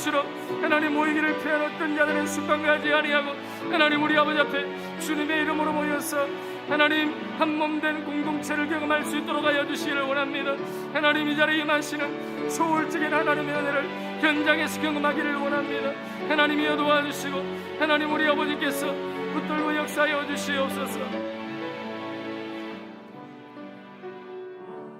것으로 하나님 모이기를 피한 어떤 자들은 습관하지 아니하고 하나님 우리 아버지 앞에 주님의 이름으로 모여서 하나님 한 몸된 공동체를 경험할 수 있도록 하여 주시기를 원합니다. 하나님 이 자리에 임하시는 소울적인 하나님의 은혜를 현장에서 경험하기를 원합니다. 하나님이여 도와주시고 하나님 우리 아버지께서 붙들고 역사하여 주시옵소서.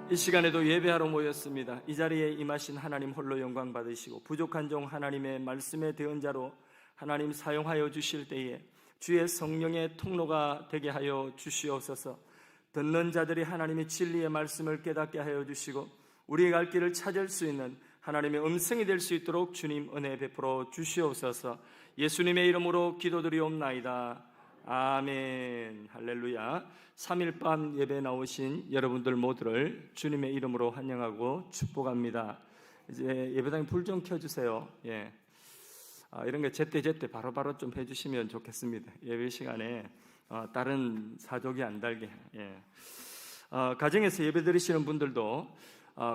이 시간에도 예배하러 모였습니다. 이 자리에 임하신 하나님 홀로 영광 받으시고 부족한 종 하나님의 말씀의 대언자로 하나님 사용하여 주실 때에 주의 성령의 통로가 되게 하여 주시옵소서. 듣는 자들이 하나님의 진리의 말씀을 깨닫게 하여 주시고 우리의 갈 길을 찾을 수 있는 하나님의 음성이 될 수 있도록 주님 은혜 베풀어 주시옵소서. 예수님의 이름으로 기도드리옵나이다. 아멘. 할렐루야. 3일 밤 예배 나오신 여러분들 모두를 주님의 이름으로 환영하고 축복합니다. 이제 예배당에 불 좀 켜주세요. 예. 이런 게 제때 바로바로 좀 해주시면 좋겠습니다. 예배 시간에 다른 사족이 안 달게. 예. 가정에서 예배 드리시는 분들도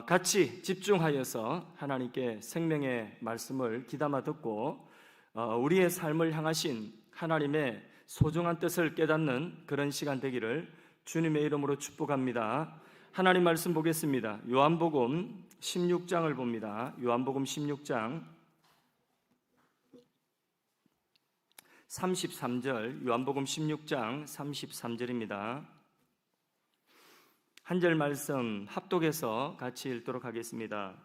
같이 집중하여서 하나님께 생명의 말씀을 귀담아 듣고 우리의 삶을 향하신 하나님의 소중한 뜻을 깨닫는 그런 시간 되기를 주님의 이름으로 축복합니다. 하나님 말씀 보겠습니다. 요한복음 16장을 봅니다. 요한복음 16장 33절, 요한복음 16장 33절입니다. 한 절 말씀 합독해서 같이 읽도록 하겠습니다.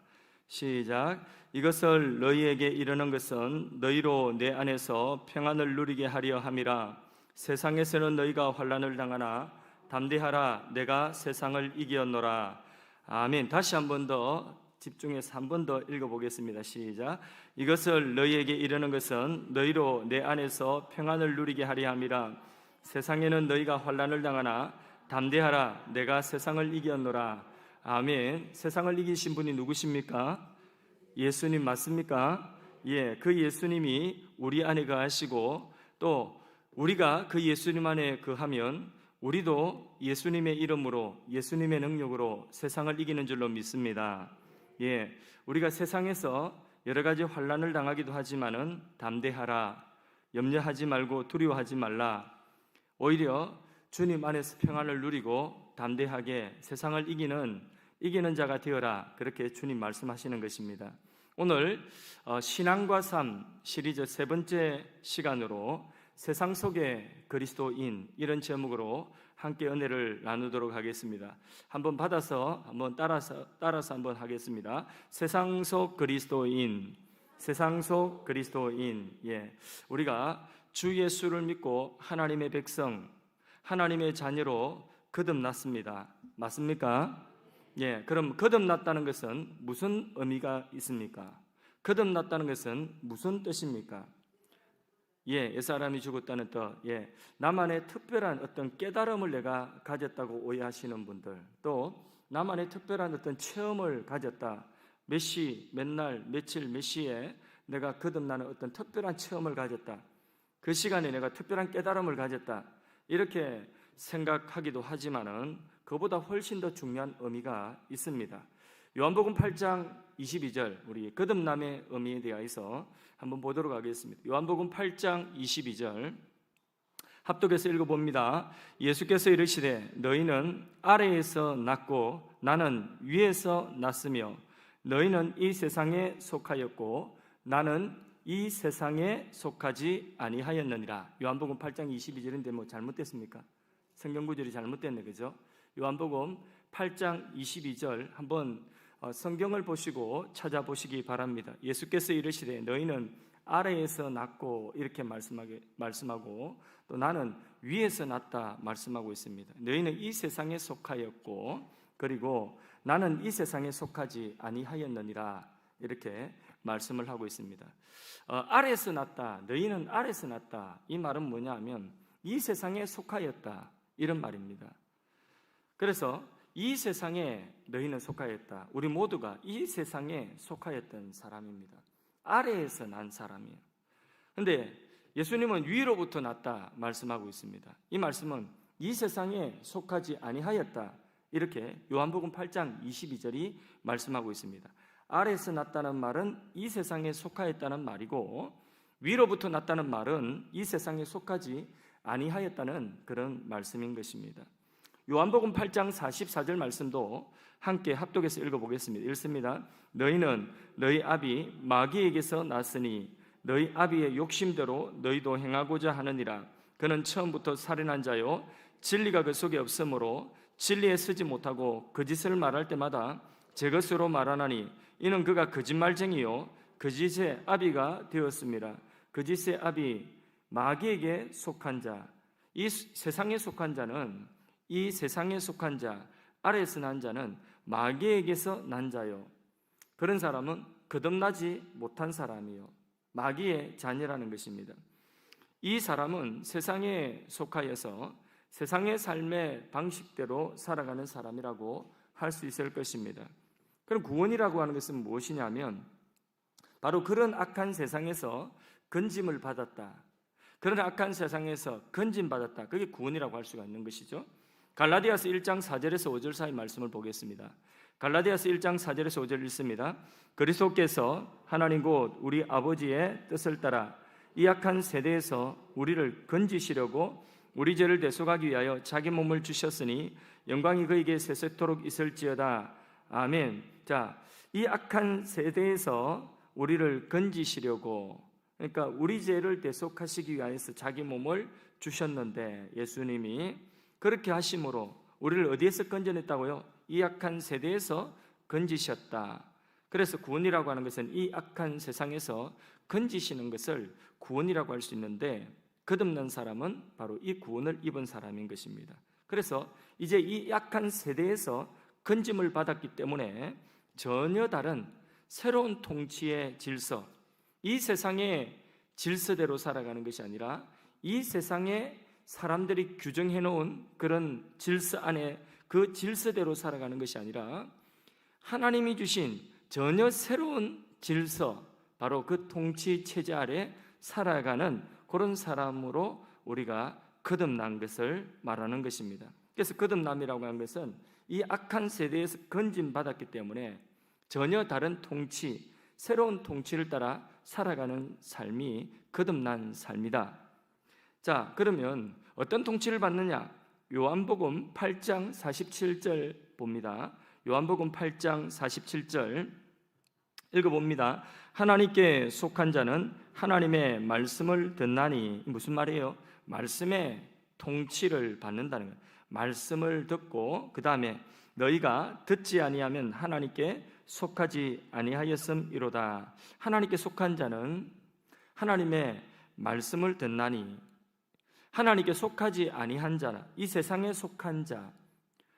시작. 이것을 너희에게 이르는 것은 너희로 내 안에서 평안을 누리게 하려 함이라. 세상에서는 너희가 환난을 당하나 담대하라, 내가 세상을 이기었노라. 아멘. 다시 한 번 더 집중해서 한 번 더 읽어보겠습니다. 시작. 이것을 너희에게 이르는 것은 너희로 내 안에서 평안을 누리게 하려 함이라. 세상에는 너희가 환난을 당하나 담대하라, 내가 세상을 이기었노라. 아멘. 세상을 이기신 분이 누구십니까? 예수님 맞습니까? 예, 그 예수님이 우리 안에 거하시고 또 우리가 그 예수님 안에 거하면 우리도 예수님의 이름으로 예수님의 능력으로 세상을 이기는 줄로 믿습니다. 예, 우리가 세상에서 여러 가지 환난을 당하기도 하지만은 담대하라, 염려하지 말고 두려워하지 말라. 오히려 주님 안에서 평안을 누리고 담대하게 세상을 이기는 자가 되어라. 그렇게 주님 말씀하시는 것입니다. 오늘 신앙과 삶 시리즈 세 번째 시간으로 세상 속의 그리스도인, 이런 제목으로 함께 은혜를 나누도록 하겠습니다. 한번 받아서 한번 따라서 한번 하겠습니다. 세상 속 그리스도인, 세상 속 그리스도인. 예, 우리가 주 예수를 믿고 하나님의 백성, 하나님의 자녀로 거듭났습니다. 맞습니까? 예, 그럼 거듭났다는 것은 무슨 의미가 있습니까? 거듭났다는 것은 무슨 뜻입니까? 예, 옛사람이 죽었다는 뜻. 예, 나만의 특별한 어떤 깨달음을 내가 가졌다고 오해하시는 분들, 또 나만의 특별한 어떤 체험을 가졌다. 몇 시, 몇 날, 며칠, 몇 시에 내가 거듭나는 어떤 특별한 체험을 가졌다. 그 시간에 내가 특별한 깨달음을 가졌다. 이렇게 생각하기도 하지만은 그보다 훨씬 더 중요한 의미가 있습니다. 요한복음 8장 22절, 우리 거듭남의 의미에 대해서 한번 보도록 하겠습니다. 요한복음 8장 22절 합독해서 읽어봅니다. 예수께서 이르시되 너희는 아래에서 났고 나는 위에서 났으며 너희는 이 세상에 속하였고 나는 이 세상에 속하지 아니하였느니라. 요한복음 8장 22절인데 뭐 잘못됐습니까? 성경 구절이 잘못됐네, 그죠? 요한복음 8장 22절 한번 성경을 보시고 찾아보시기 바랍니다. 예수께서 이르시되 너희는 아래에서 났고 이렇게 말씀하고 또 나는 위에서 났다 말씀하고 있습니다. 너희는 이 세상에 속하였고 그리고 나는 이 세상에 속하지 아니하였느니라 이렇게 말씀을 하고 있습니다. 아래에서 났다, 너희는 아래에서 났다, 이 말은 뭐냐 하면 이 세상에 속하였다 이런 말입니다. 그래서 이 세상에 너희는 속하였다. 우리 모두가 이 세상에 속하였던 사람입니다. 아래에서 난 사람이에요. 그런데 예수님은 위로부터 났다 말씀하고 있습니다. 이 말씀은 이 세상에 속하지 아니하였다 이렇게 요한복음 8장 22절이 말씀하고 있습니다. 아래에서 났다는 말은 이 세상에 속하였다는 말이고, 위로부터 났다는 말은 이 세상에 속하지 아니하였다는 그런 말씀인 것입니다. 요한복음 8장 44절 말씀도 함께 합독해서 읽어보겠습니다. 읽습니다. 너희는 너희 아비 마귀에게서 났으니 너희 아비의 욕심대로 너희도 행하고자 하느니라. 그는 처음부터 살인한 자요 진리가 그 속에 없으므로 진리에 서지 못하고 거짓을 말할 때마다 제 것으로 말하나니 이는 그가 거짓말쟁이요 거짓의 아비가 되었습니다. 거짓의 아비 마귀에게 속한 자, 이 세상에 속한 자는, 이 세상에 속한 자, 아래에서 난 자는 마귀에게서 난 자요. 그런 사람은 거듭나지 못한 사람이요 마귀의 자녀라는 것입니다. 이 사람은 세상에 속하여서 세상의 삶의 방식대로 살아가는 사람이라고 할 수 있을 것입니다. 그럼 구원이라고 하는 것은 무엇이냐면 바로 그런 악한 세상에서 건짐을 받았다, 그런 악한 세상에서 건짐받았다, 그게 구원이라고 할 수가 있는 것이죠. 갈라디아서 1장 4절에서 5절 사이 말씀을 보겠습니다. 갈라디아서 1장 4절에서 5절 읽습니다. 그리스도께서 하나님 곧 우리 아버지의 뜻을 따라 이 악한 세대에서 우리를 건지시려고 우리 죄를 대속하기 위하여 자기 몸을 주셨으니 영광이 그에게 세세토록 있을지어다. 아멘. 자, 이 악한 세대에서 우리를 건지시려고, 그러니까 우리 죄를 대속하시기 위하여서 자기 몸을 주셨는데, 예수님이 그렇게 하심으로 우리를 어디에서 건져냈다고요? 이 악한 세대에서 건지셨다. 그래서 구원이라고 하는 것은 이 악한 세상에서 건지시는 것을 구원이라고 할 수 있는데, 거듭난 사람은 바로 이 구원을 입은 사람인 것입니다. 그래서 이제 이 악한 세대에서 건짐을 받았기 때문에 전혀 다른 새로운 통치의 질서, 이 세상의 질서대로 살아가는 것이 아니라 이 세상에 사람들이 규정해 놓은 그런 질서 안에 그 질서대로 살아가는 것이 아니라 하나님이 주신 전혀 새로운 질서, 바로 그 통치 체제 아래 살아가는 그런 사람으로 우리가 거듭난 것을 말하는 것입니다. 그래서 거듭남이라고 하는 것은 이 악한 세대에서 건짐받았기 때문에 전혀 다른 통치, 새로운 통치를 따라 살아가는 삶이 거듭난 삶이다. 자, 그러면 어떤 통치를 받느냐? 요한복음 8장 47절 봅니다. 요한복음 8장 47절 읽어봅니다. 하나님께 속한 자는 하나님의 말씀을 듣나니, 무슨 말이에요? 말씀의 통치를 받는다는 거예요. 말씀을 듣고 그 다음에 너희가 듣지 아니하면 하나님께 속하지 아니하였음이로다. 하나님께 속한 자는 하나님의 말씀을 듣나니, 하나님께 속하지 아니한 자라, 이 세상에 속한 자,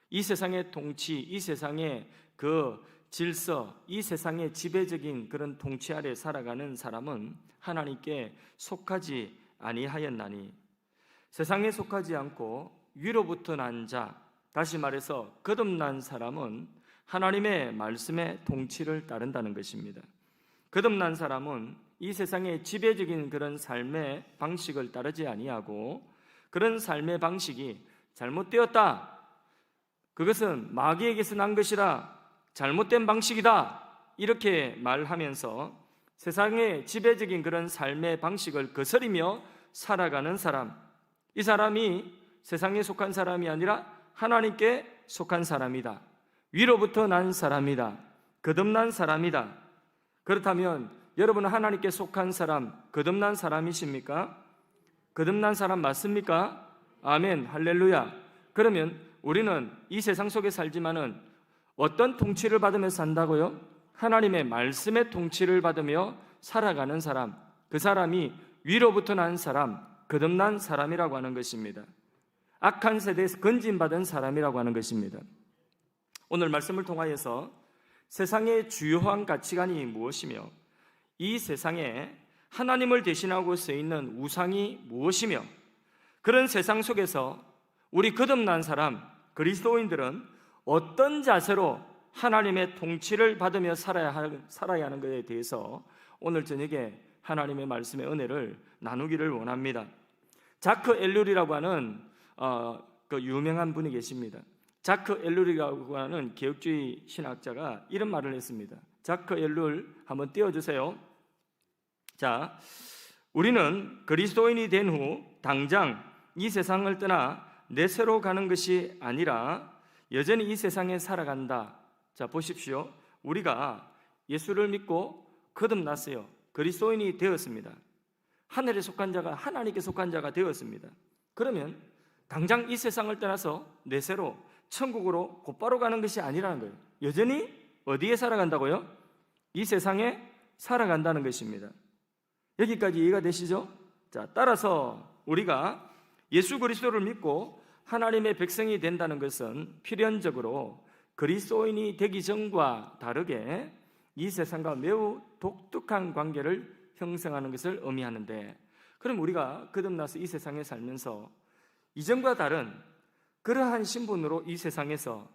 이 세상의 통치, 이 세상의 그 질서, 이 세상의 지배적인 그런 통치 아래 살아가는 사람은 하나님께 속하지 아니하였나니, 세상에 속하지 않고 위로부터 난 자, 다시 말해서 거듭난 사람은 하나님의 말씀의 통치를 따른다는 것입니다. 거듭난 사람은 이 세상의 지배적인 그런 삶의 방식을 따르지 아니하고, 그런 삶의 방식이 잘못되었다, 그것은 마귀에게서 난 것이라, 잘못된 방식이다, 이렇게 말하면서 세상의 지배적인 그런 삶의 방식을 거스리며 살아가는 사람, 이 사람이 세상에 속한 사람이 아니라 하나님께 속한 사람이다, 위로부터 난 사람이다, 거듭난 사람이다. 그렇다면 여러분은 하나님께 속한 사람, 거듭난 사람이십니까? 거듭난 사람 맞습니까? 아멘, 할렐루야. 그러면 우리는 이 세상 속에 살지만은 어떤 통치를 받으며 산다고요? 하나님의 말씀의 통치를 받으며 살아가는 사람, 그 사람이 위로부터 난 사람, 거듭난 사람이라고 하는 것입니다. 악한 세대에서 건진받은 사람이라고 하는 것입니다. 오늘 말씀을 통하여서 세상의 주요한 가치관이 무엇이며, 이 세상에 하나님을 대신하고 쓰이는 우상이 무엇이며, 그런 세상 속에서 우리 거듭난 사람, 그리스도인들은 어떤 자세로 하나님의 통치를 받으며 살아야 하는 것에 대해서 오늘 저녁에 하나님의 말씀의 은혜를 나누기를 원합니다. 자크 엘룰이라고 하는 그 유명한 분이 계십니다. 자크 엘룰이라고 하는 개혁주의 신학자가 이런 말을 했습니다. 자크 엘룰 한번 띄워주세요. 자, 우리는 그리스도인이 된 후 당장 이 세상을 떠나 내세로 가는 것이 아니라 여전히 이 세상에 살아간다. 자, 보십시오. 우리가 예수를 믿고 거듭났어요. 그리스도인이 되었습니다. 하늘에 속한 자가 하나님께 속한 자가 되었습니다. 그러면 당장 이 세상을 떠나서 내세로 천국으로 곧바로 가는 것이 아니라는 거예요. 여전히 어디에 살아간다고요? 이 세상에 살아간다는 것입니다. 여기까지 이해가 되시죠? 자, 따라서 우리가 예수 그리스도를 믿고 하나님의 백성이 된다는 것은 필연적으로 그리스도인이 되기 전과 다르게 이 세상과 매우 독특한 관계를 형성하는 것을 의미하는데, 그럼 우리가 거듭나서 이 세상에 살면서 이전과 다른 그러한 신분으로 이 세상에서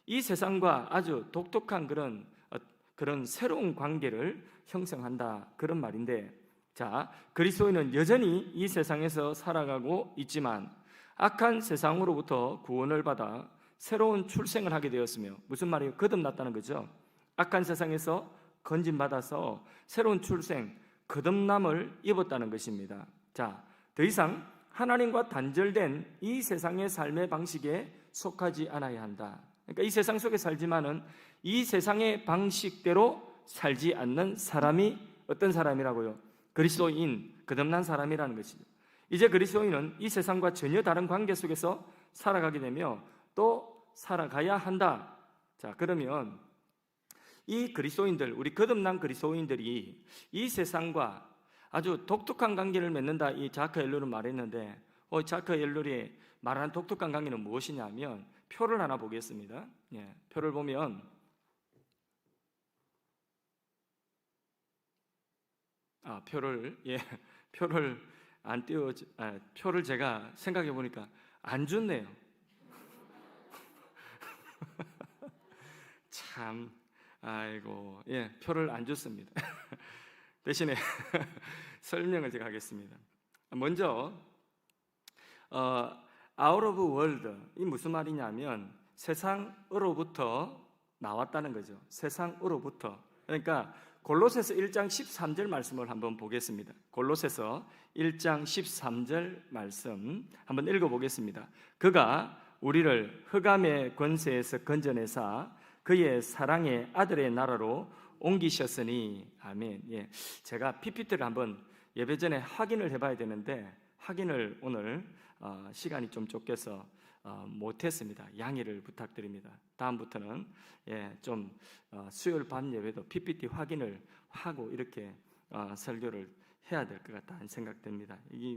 이 세상과 아주 독특한 그런 새로운 관계를 형성한다, 그런 말인데, 자, 그리스도인은 여전히 이 세상에서 살아가고 있지만 악한 세상으로부터 구원을 받아 새로운 출생을 하게 되었으며, 무슨 말이에요? 거듭났다는 거죠. 악한 세상에서 건진받아서 새로운 출생, 거듭남을 입었다는 것입니다. 자, 더 이상 하나님과 단절된 이 세상의 삶의 방식에 속하지 않아야 한다. 그러니까 이 세상 속에 살지만은 이 세상의 방식대로 살지 않는 사람이 어떤 사람이라고요? 그리스도인, 거듭난 사람이라는 것이죠. 이제 그리스도인은 이 세상과 전혀 다른 관계 속에서 살아가게 되며 또 살아가야 한다. 자, 그러면 이 그리스도인들, 우리 거듭난 그리스도인들이 이 세상과 아주 독특한 관계를 맺는다, 이 자크 엘룰은 말했는데, 자크 엘룰이 말하는 독특한 관계는 무엇이냐면, 표를 하나 보겠습니다. 예, 표를 보면 표를 안 띄워, 표를 제가 생각해 보니까 안 줬네요. 참, 아이고, 예, 표를 안 줬습니다. 대신에 설명을 제가 하겠습니다. 먼저 out of world, 이 무슨 말이냐면 세상으로부터 나왔다는 거죠. 세상으로부터. 그러니까 골로새서 1장 13절 말씀을 한번 보겠습니다. 골로새서 1장 13절 말씀 한번 읽어보겠습니다. 그가 우리를 흑암의 권세에서 건져내사 그의 사랑의 아들의 나라로 옮기셨으니. 아멘. 예, 제가 PPT를 한번 예배 전에 확인을 해봐야 되는데 확인을 오늘 시간이 좀 쫓겨서 못했습니다. 양해를 부탁드립니다. 다음부터는 좀 수요일 밤 예배도 PPT 확인을 하고 이렇게 설교를 해야 될 것 같다 하는 생각됩니다. 이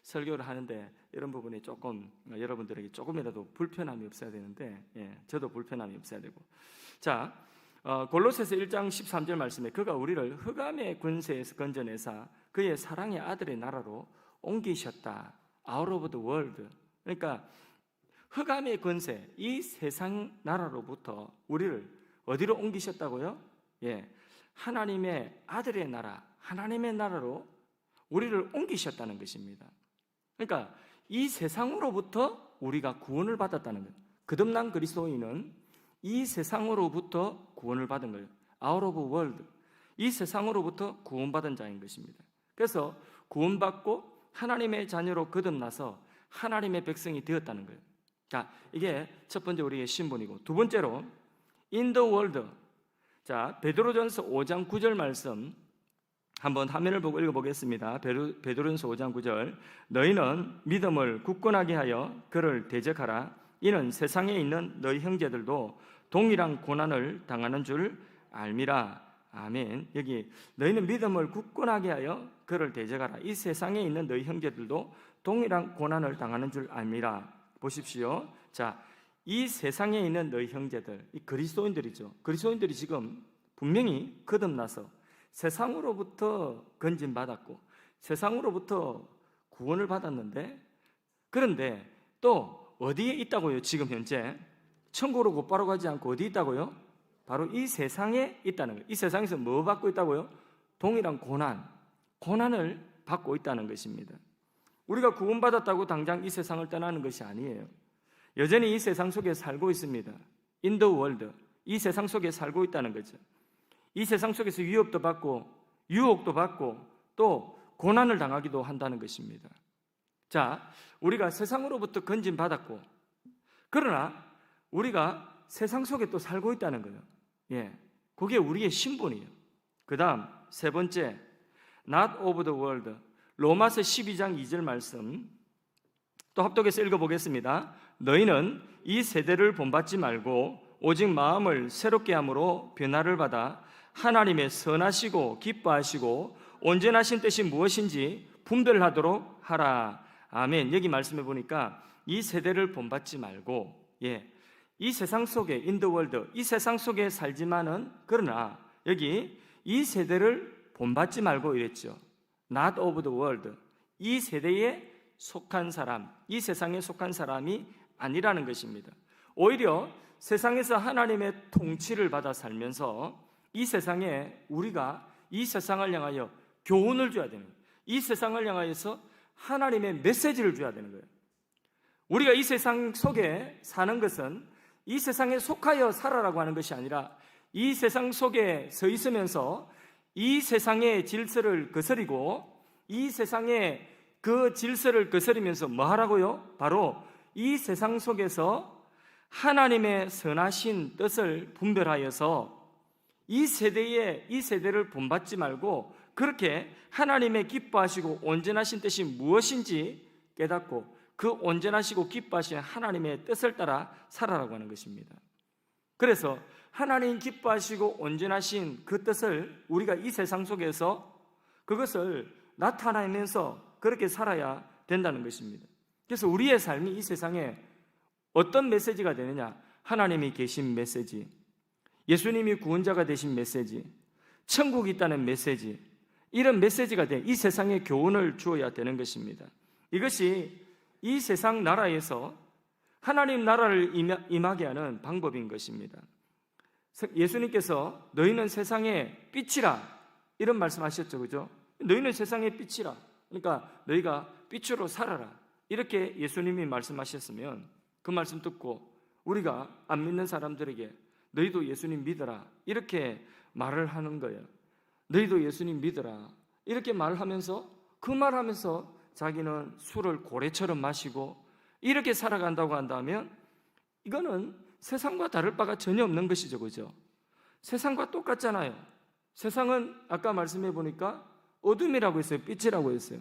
설교를 하는데 이런 부분에 조금 여러분들에게 조금이라도 불편함이 없어야 되는데, 저도 불편함이 없어야 되고. 자, 골로새서 1장 13절 말씀에 그가 우리를 흑암의 권세에서 건져내사 그의 사랑의 아들의 나라로 옮기셨다. Out of the world. 그러니까 흑암의 권세, 이 세상 나라로부터 우리를 어디로 옮기셨다고요? 예, 하나님의 아들의 나라, 하나님의 나라로 우리를 옮기셨다는 것입니다. 그러니까 이 세상으로부터 우리가 구원을 받았다는 거예요. 거듭난 그리스도인은 이 세상으로부터 구원을 받은 거예요. Out of world. 이 세상으로부터 구원받은 자인 것입니다. 그래서 구원받고 하나님의 자녀로 거듭나서 하나님의 백성이 되었다는 거예요. 자, 이게 첫 번째 우리의 신분이고, 두 번째로 in the world. 자, 베드로전서 5장 9절 말씀 한번 화면을 보고 읽어보겠습니다. 베드로전서 5장 9절. 너희는 믿음을 굳건하게 하여 그를 대적하라. 이는 세상에 있는 너희 형제들도 동일한 고난을 당하는 줄 알미라. 아멘. 여기 너희는 믿음을 굳건하게 하여 그를 대적하라. 이 세상에 있는 너희 형제들도 동일한 고난을 당하는 줄 알미라. 보십시오. 자, 이 세상에 있는 너희 형제들, 이 그리스도인들이죠. 그리스도인들이 지금 분명히 거듭나서 세상으로부터 건진받았고 세상으로부터 구원을 받았는데, 그런데 또 어디에 있다고요? 지금 현재 천국으로 곧바로 가지 않고 어디 있다고요? 바로 이 세상에 있다는 거예요. 이 세상에서 뭐 받고 있다고요? 동일한 고난을 받고 있다는 것입니다. 우리가 구원받았다고 당장 이 세상을 떠나는 것이 아니에요. 여전히 이 세상 속에 살고 있습니다. In the world. 이 세상 속에 살고 있다는 거죠. 이 세상 속에서 위협도 받고 유혹도 받고 또 고난을 당하기도 한다는 것입니다. 자, 우리가 세상으로부터 건진받았고 그러나 우리가 세상 속에 또 살고 있다는 거예요. 예, 그게 우리의 신분이에요. 그 다음 세 번째, not of the world. 로마서 12장 2절 말씀 또 합독해서 읽어보겠습니다. 너희는 이 세대를 본받지 말고 오직 마음을 새롭게 함으로 변화를 받아 하나님의 선하시고 기뻐하시고 온전하신 뜻이 무엇인지 분별하도록 하라. 아멘. 여기 말씀해 보니까 이 세대를 본받지 말고, 이 세상 속에 in the world, 이 세상 속에 살지만은 그러나 여기 이 세대를 본받지 말고 이랬죠. not of the world. 이 세대에 속한 사람, 이 세상에 속한 사람이 아니라는 것입니다. 오히려 세상에서 하나님의 통치를 받아 살면서 이 세상에 우리가 이 세상을 향하여 교훈을 줘야 되는 거예요. 이 세상을 향하여서 하나님의 메시지를 줘야 되는 거예요. 우리가 이 세상 속에 사는 것은 이 세상에 속하여 살아라고 하는 것이 아니라 이 세상 속에 서 있으면서 이 세상의 질서를 거스리고 이 세상의 그 질서를 거스리면서 뭐 하라고요? 바로 이 세상 속에서 하나님의 선하신 뜻을 분별하여서 이 세대를 본받지 말고 그렇게 하나님의 기뻐하시고 온전하신 뜻이 무엇인지 깨닫고 그 온전하시고 기뻐하신 하나님의 뜻을 따라 살아라고 하는 것입니다. 그래서 하나님 기뻐하시고 온전하신 그 뜻을 우리가 이 세상 속에서 그것을 나타내면서 그렇게 살아야 된다는 것입니다. 그래서 우리의 삶이 이 세상에 어떤 메시지가 되느냐? 하나님이 계신 메시지, 예수님이 구원자가 되신 메시지, 천국이 있다는 메시지, 이런 메시지가 돼 이 세상에 교훈을 주어야 되는 것입니다. 이것이 이 세상 나라에서 하나님 나라를 임하게 하는 방법인 것입니다. 예수님께서 너희는 세상의 빛이라 이런 말씀하셨죠, 그죠? 너희는 세상의 빛이라. 그러니까 너희가 빛으로 살아라. 이렇게 예수님이 말씀하셨으면 그 말씀 듣고 우리가 안 믿는 사람들에게 너희도 예수님 믿어라 이렇게 말을 하는 거예요. 너희도 예수님 믿어라 이렇게 말하면서 그 말하면서 자기는 술을 고래처럼 마시고 이렇게 살아간다고 한다면 이거는 세상과 다를 바가 전혀 없는 것이죠, 그죠? 세상과 똑같잖아요. 세상은 아까 말씀해 보니까 어둠이라고 했어요, 빛이라고 했어요.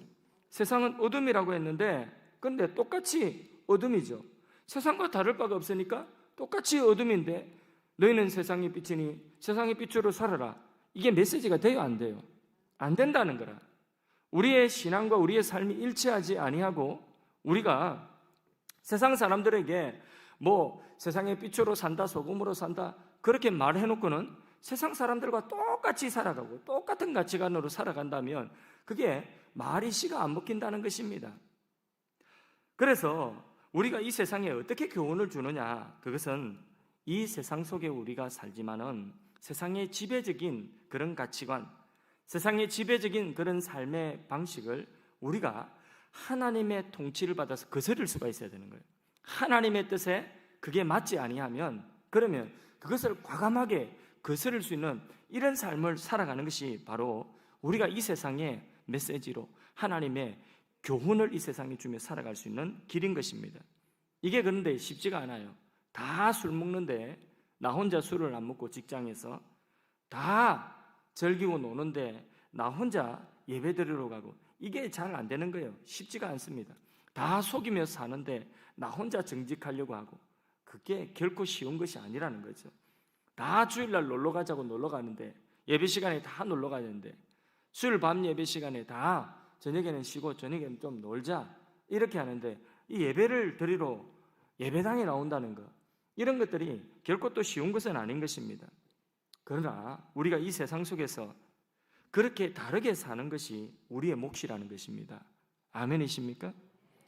세상은 어둠이라고 했는데 그런데 똑같이 어둠이죠. 세상과 다를 바가 없으니까 똑같이 어둠인데 너희는 세상의 빛이니 세상의 빛으로 살아라. 이게 메시지가 돼요, 안 돼요? 안 된다는 거라. 우리의 신앙과 우리의 삶이 일치하지 아니하고 우리가 세상 사람들에게 뭐 세상의 빛으로 산다, 소금으로 산다 그렇게 말해놓고는 세상 사람들과 똑같이 살아가고 똑같은 가치관으로 살아간다면 그게 말이 씨가 안 먹힌다는 것입니다. 그래서 우리가 이 세상에 어떻게 교훈을 주느냐, 그것은 이 세상 속에 우리가 살지만은 세상의 지배적인 그런 가치관, 세상의 지배적인 그런 삶의 방식을 우리가 하나님의 통치를 받아서 거스를 수가 있어야 되는 거예요. 하나님의 뜻에 그게 맞지 아니하면 그러면 그것을 과감하게 거스를 수 있는 이런 삶을 살아가는 것이 바로 우리가 이 세상의 메시지로 하나님의 교훈을 이 세상에 주며 살아갈 수 있는 길인 것입니다. 이게 그런데 쉽지가 않아요. 다 술 먹는데 나 혼자 술을 안 먹고 직장에서 다 즐기고 노는데 나 혼자 예배 드리러 가고 이게 잘 안 되는 거예요. 쉽지가 않습니다. 다 속이며 사는데 나 혼자 정직하려고 하고 그게 결코 쉬운 것이 아니라는 거죠. 다 주일날 놀러 가자고 놀러 가는데 예배 시간에 다 놀러 가는데 수요일 밤 예배 시간에 다 저녁에는 쉬고 저녁에는 좀 놀자 이렇게 하는데 이 예배를 드리러 예배당에 나온다는 것 이런 것들이 결코 또 쉬운 것은 아닌 것입니다. 그러나 우리가 이 세상 속에서 그렇게 다르게 사는 것이 우리의 몫이라는 것입니다. 아멘이십니까?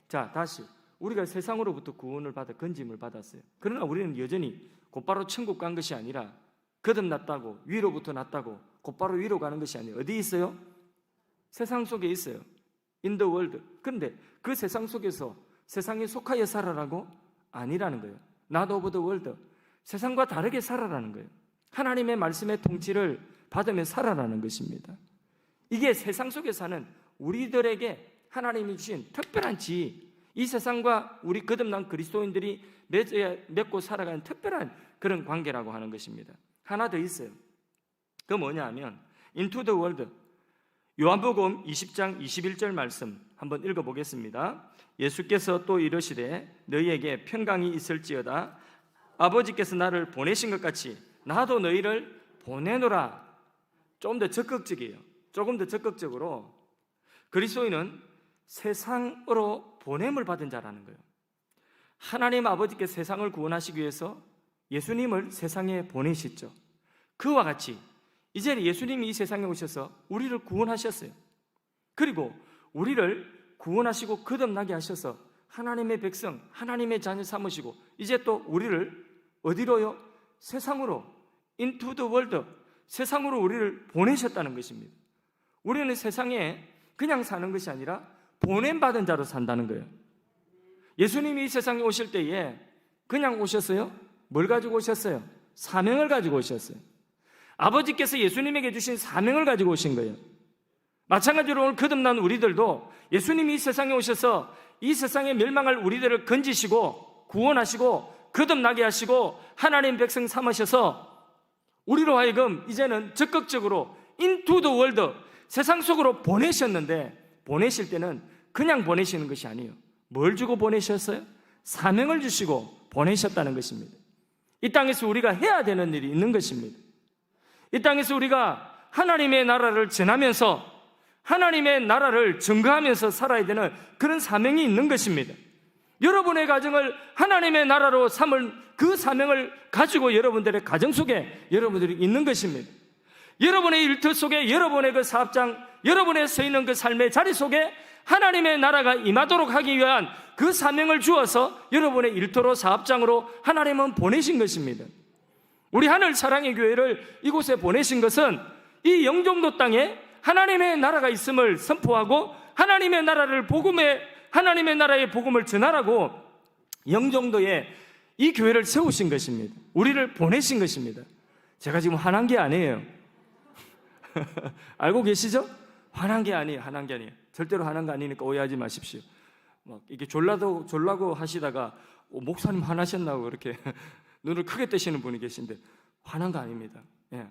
자, 다시 우리가 세상으로부터 구원을 받아 건짐을 받았어요. 그러나 우리는 여전히 곧바로 천국 간 것이 아니라 거듭났다고 위로부터 났다고 곧바로 위로 가는 것이 아니에요. 어디 있어요? 세상 속에 있어요. In the world. 그런데 그 세상 속에서 세상에 속하여 살아라고? 아니라는 거예요. Not of the world. 세상과 다르게 살아라는 거예요. 하나님의 말씀의 통치를 받으며 살아라는 것입니다. 이게 세상 속에 사는 우리들에게 하나님이 주신 특별한 지혜, 이 세상과 우리 거듭난 그리스도인들이 맺고 살아가는 특별한 그런 관계라고 하는 것입니다. 하나 더 있어요. 그 뭐냐 하면 Into the world, 요한복음 20장 21절 말씀 한번 읽어보겠습니다. 예수께서 또 이르시되 너희에게 평강이 있을지어다. 아버지께서 나를 보내신 것 같이 나도 너희를 보내노라. 조금 더 적극적이에요. 조금 더 적극적으로 그리스도인은 세상으로 보냄을 받은 자라는 거예요. 하나님 아버지께서 세상을 구원하시기 위해서 예수님을 세상에 보내셨죠. 그와 같이 이제 예수님이 이 세상에 오셔서 우리를 구원하셨어요. 그리고 우리를 구원하시고 거듭나게 하셔서 하나님의 백성, 하나님의 자녀 삼으시고 이제 또 우리를 어디로요? 세상으로, into the world, 세상으로 우리를 보내셨다는 것입니다. 우리는 세상에 그냥 사는 것이 아니라 보냄받은 자로 산다는 거예요. 예수님이 이 세상에 오실 때에 그냥 오셨어요? 뭘 가지고 오셨어요? 사명을 가지고 오셨어요. 아버지께서 예수님에게 주신 사명을 가지고 오신 거예요. 마찬가지로 오늘 거듭난 우리들도 예수님이 이 세상에 오셔서 이 세상에 멸망할 우리들을 건지시고 구원하시고 거듭나게 하시고 하나님 백성 삼으셔서 우리로 하여금 이제는 적극적으로 into the world, 세상 속으로 보내셨는데 보내실 때는 그냥 보내시는 것이 아니에요. 뭘 주고 보내셨어요? 사명을 주시고 보내셨다는 것입니다. 이 땅에서 우리가 해야 되는 일이 있는 것입니다. 이 땅에서 우리가 하나님의 나라를 전하면서 하나님의 나라를 증거하면서 살아야 되는 그런 사명이 있는 것입니다. 여러분의 가정을 하나님의 나라로 삼을 그 사명을 가지고 여러분들의 가정 속에 여러분들이 있는 것입니다. 여러분의 일터 속에, 여러분의 그 사업장, 여러분의 서 있는 그 삶의 자리 속에 하나님의 나라가 임하도록 하기 위한 그 사명을 주어서 여러분의 일터로, 사업장으로 하나님은 보내신 것입니다. 우리 하늘 사랑의 교회를 이곳에 보내신 것은 이 영종도 땅에 하나님의 나라가 있음을 선포하고 하나님의 나라를 하나님의 나라의 복음을 전하라고 영종도에 이 교회를 세우신 것입니다. 우리를 보내신 것입니다. 제가 지금 화난 게 아니에요. 알고 계시죠? 화난 게 아니에요. 화난 게 아니에요. 절대로 화난 거 아니니까 오해하지 마십시오. 막 이렇게 졸라고 하시다가 목사님 화나셨나고 이렇게 눈을 크게 뜨시는 분이 계신데 화난 거 아닙니다. 예.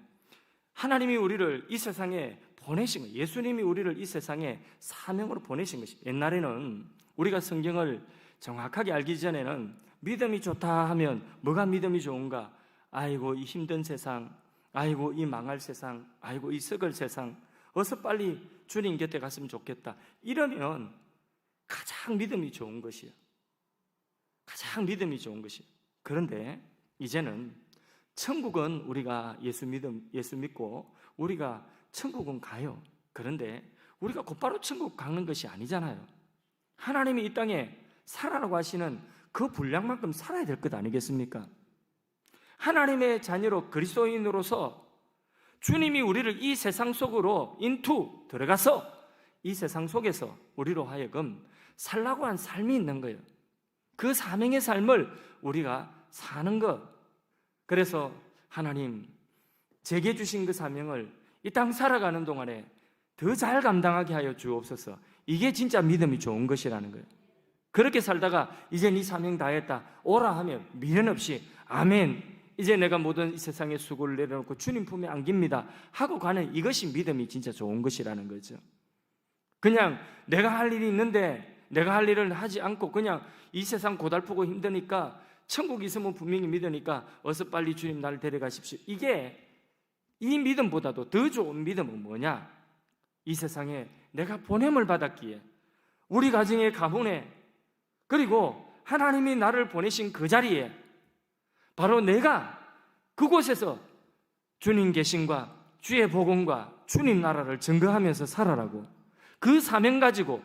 하나님이 우리를 이 세상에 보내신 거예요. 예수님이 우리를 이 세상에 사명으로 보내신 것입니다. 옛날에는 우리가 성경을 정확하게 알기 전에는 믿음이 좋다 하면 뭐가 믿음이 좋은가? 아이고 이 힘든 세상, 아이고 이 망할 세상, 아이고 이 썩을 세상, 어서 빨리 주님 곁에 갔으면 좋겠다. 이러면 가장 믿음이 좋은 것이에요. 가장 믿음이 좋은 것이에요. 그런데 이제는 천국은 우리가 예수 믿고 우리가 천국은 가요. 그런데 우리가 곧바로 천국 가는 것이 아니잖아요. 하나님이 이 땅에 살아라고 하시는 그 분량만큼 살아야 될 것 아니겠습니까? 하나님의 자녀로 그리스도인으로서 주님이 우리를 이 세상 속으로 들어가서 이 세상 속에서 우리로 하여금 살라고 한 삶이 있는 거예요. 그 사명의 삶을 우리가 사는 것. 그래서 하나님 제게 주신 그 사명을 이 땅 살아가는 동안에 더 잘 감당하게 하여 주옵소서. 이게 진짜 믿음이 좋은 것이라는 거예요. 그렇게 살다가 이제 네 사명 다 했다 오라 하면 미련 없이 아멘, 이제 내가 모든 이 세상의 수고를 내려놓고 주님 품에 안깁니다 하고 가는 이것이 믿음이 진짜 좋은 것이라는 거죠. 그냥 내가 할 일이 있는데 내가 할 일을 하지 않고 그냥 이 세상 고달프고 힘드니까 천국 있으면 분명히 믿으니까 어서 빨리 주님 나를 데려가십시오. 이게 이 믿음보다도 더 좋은 믿음은 뭐냐? 이 세상에 내가 보냄을 받았기에 우리 가정의 가문에 그리고 하나님이 나를 보내신 그 자리에 바로 내가 그곳에서 주님 계심과 주의 복음과 주님 나라를 증거하면서 살아라고 그 사명 가지고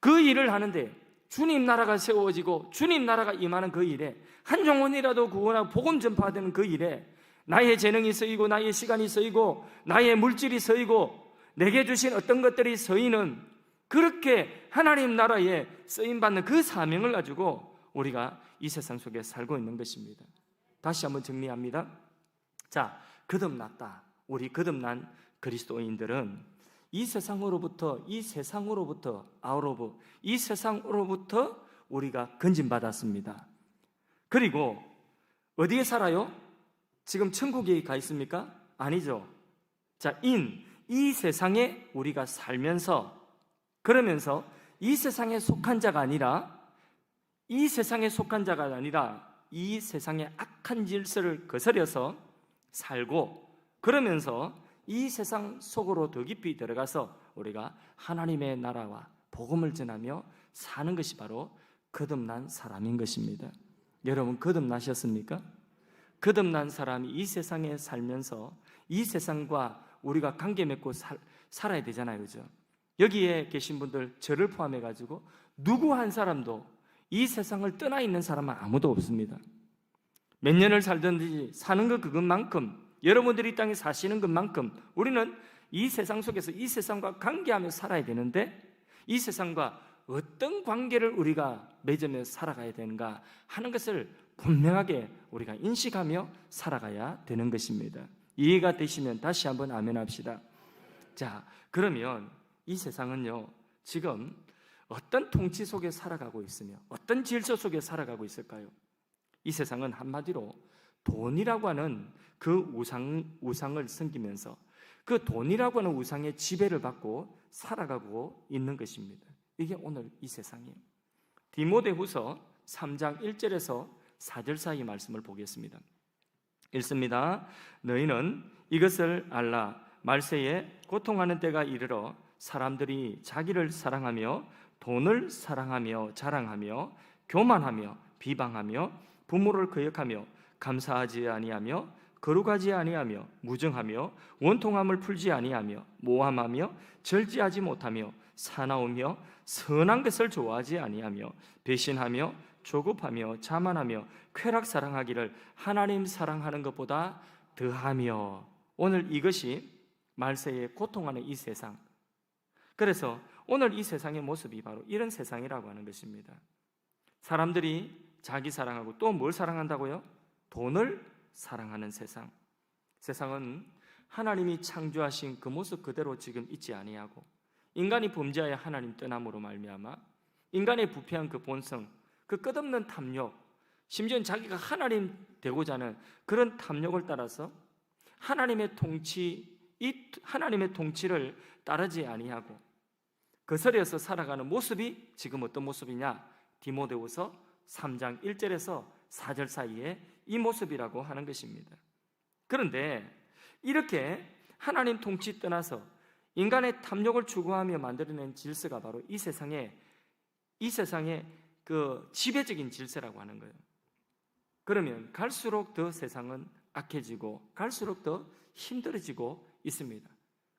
그 일을 하는데 주님 나라가 세워지고 주님 나라가 임하는 그 일에 한 영혼이라도 구원하고 복음 전파하는 그 일에 나의 재능이 쓰이고 나의 시간이 쓰이고 나의 물질이 쓰이고 내게 주신 어떤 것들이 쓰이는 그렇게 하나님 나라에 쓰임받는 그 사명을 가지고 우리가 이 세상 속에 살고 있는 것입니다. 다시 한번 정리합니다. 자, 거듭났다. 우리 거듭난 그리스도인들은 이 세상으로부터 이 세상으로부터 우리가 건진받았습니다. 그리고 어디에 살아요? 지금 천국에 가 있습니까? 아니죠. 자, 이 세상에 우리가 살면서, 그러면서 이 세상에 속한 자가 아니라 이 세상의 악한 질서를 거스려서 살고, 그러면서 이 세상 속으로 더 깊이 들어가서 우리가 하나님의 나라와 복음을 전하며 사는 것이 바로 거듭난 사람인 것입니다. 여러분, 거듭나셨습니까? 거듭난 사람이 이 세상에 살면서 이 세상과 우리가 관계 맺고 살아야 되잖아요, 그죠? 여기에 계신 분들, 저를 포함해 가지고 누구 한 사람도 이 세상을 떠나 있는 사람은 아무도 없습니다. 몇 년을 살든지 사는 것 그것만큼, 여러분들이 이 땅에 사시는 것만큼 우리는 이 세상 속에서 이 세상과 관계하며 살아야 되는데, 이 세상과 어떤 관계를 우리가 맺으며 살아가야 되는가 하는 것을 분명하게 우리가 인식하며 살아가야 되는 것입니다. 이해가 되시면 다시 한번 아멘 합시다. 자, 그러면 이 세상은요, 지금 어떤 통치 속에 살아가고 있으며 어떤 질서 속에 살아가고 있을까요? 이 세상은 한마디로 돈이라고 하는 그 우상을 섬기면서 그 돈이라고 하는 우상의 지배를 받고 살아가고 있는 것입니다. 이게 오늘 이 세상이에요. 디모데후서 3장 1절에서 4절 사이 말씀을 보겠습니다. 읽습니다. 너희는 이것을 알라. 말세에 고통하는 때가 이르러 사람들이 자기를 사랑하며 돈을 사랑하며 자랑하며 교만하며 비방하며 부모를 거역하며 감사하지 아니하며 거룩하지 아니하며 무정하며 원통함을 풀지 아니하며 모함하며 절제하지 못하며 사나우며 선한 것을 좋아하지 아니하며 배신하며 조급하며 자만하며 쾌락 사랑하기를 하나님 사랑하는 것보다 더하며. 오늘 이것이 말세에 고통하는 이 세상, 그래서 오늘 이 세상의 모습이 바로 이런 세상이라고 하는 것입니다. 사람들이 자기 사랑하고 또 뭘 사랑한다고요? 돈을 사랑하는 세상. 세상은 하나님이 창조하신 그 모습 그대로 지금 있지 아니하고 인간이 범죄하여 하나님 떠남으로 말미암아 인간의 부패한 그 본성, 그 끝없는 탐욕, 심지어는 자기가 하나님 되고자 하는 그런 탐욕을 따라서 하나님의 통치를 따르지 아니하고 거스려서 살아가는 모습이 지금 어떤 모습이냐? 디모데후서 3장 1절에서 4절 사이에 이 모습이라고 하는 것입니다. 그런데 이렇게 하나님 통치 떠나서 인간의 탐욕을 추구하며 만들어낸 질서가 바로 이 세상의 그 지배적인 질서라고 하는 거예요. 그러면 갈수록 더 세상은 악해지고 갈수록 더 힘들어지고 있습니다.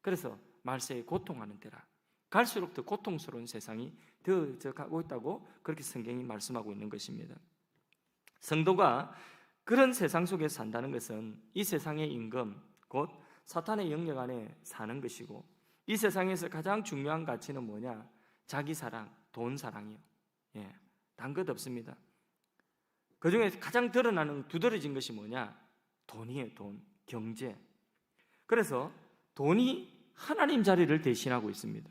그래서 말세에 고통하는 때라, 갈수록 더 고통스러운 세상이 더 가고 있다고 그렇게 성경이 말씀하고 있는 것입니다. 성도가 그런 세상 속에 산다는 것은 이 세상의 임금, 곧 사탄의 영역 안에 사는 것이고, 이 세상에서 가장 중요한 가치는 뭐냐? 자기 사랑, 돈 사랑이요. 단 것 없습니다. 그 중에 가장 드러나는 두드러진 것이 뭐냐? 돈이에요. 돈, 경제. 그래서 돈이 하나님 자리를 대신하고 있습니다.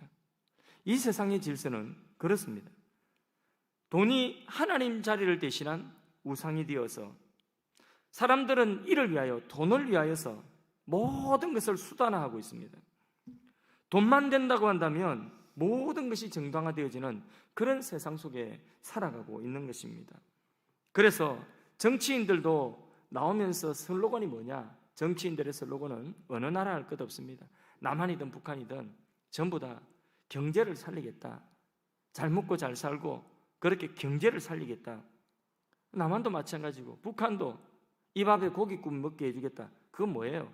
이 세상의 질서는 그렇습니다. 돈이 하나님 자리를 대신한 우상이 되어서 사람들은 이를 위하여, 돈을 위하여서 모든 것을 수단화하고 있습니다. 돈만 된다고 한다면 모든 것이 정당화되어지는 그런 세상 속에 살아가고 있는 것입니다. 그래서 정치인들도 나오면서 슬로건이 뭐냐? 정치인들의 슬로건은 어느 나라 할 것 없습니다. 남한이든 북한이든 전부 다 경제를 살리겠다, 잘 먹고 잘 살고 그렇게 경제를 살리겠다. 남한도 마찬가지고 북한도 이 밥에 고깃국 먹게 해주겠다. 그건 뭐예요?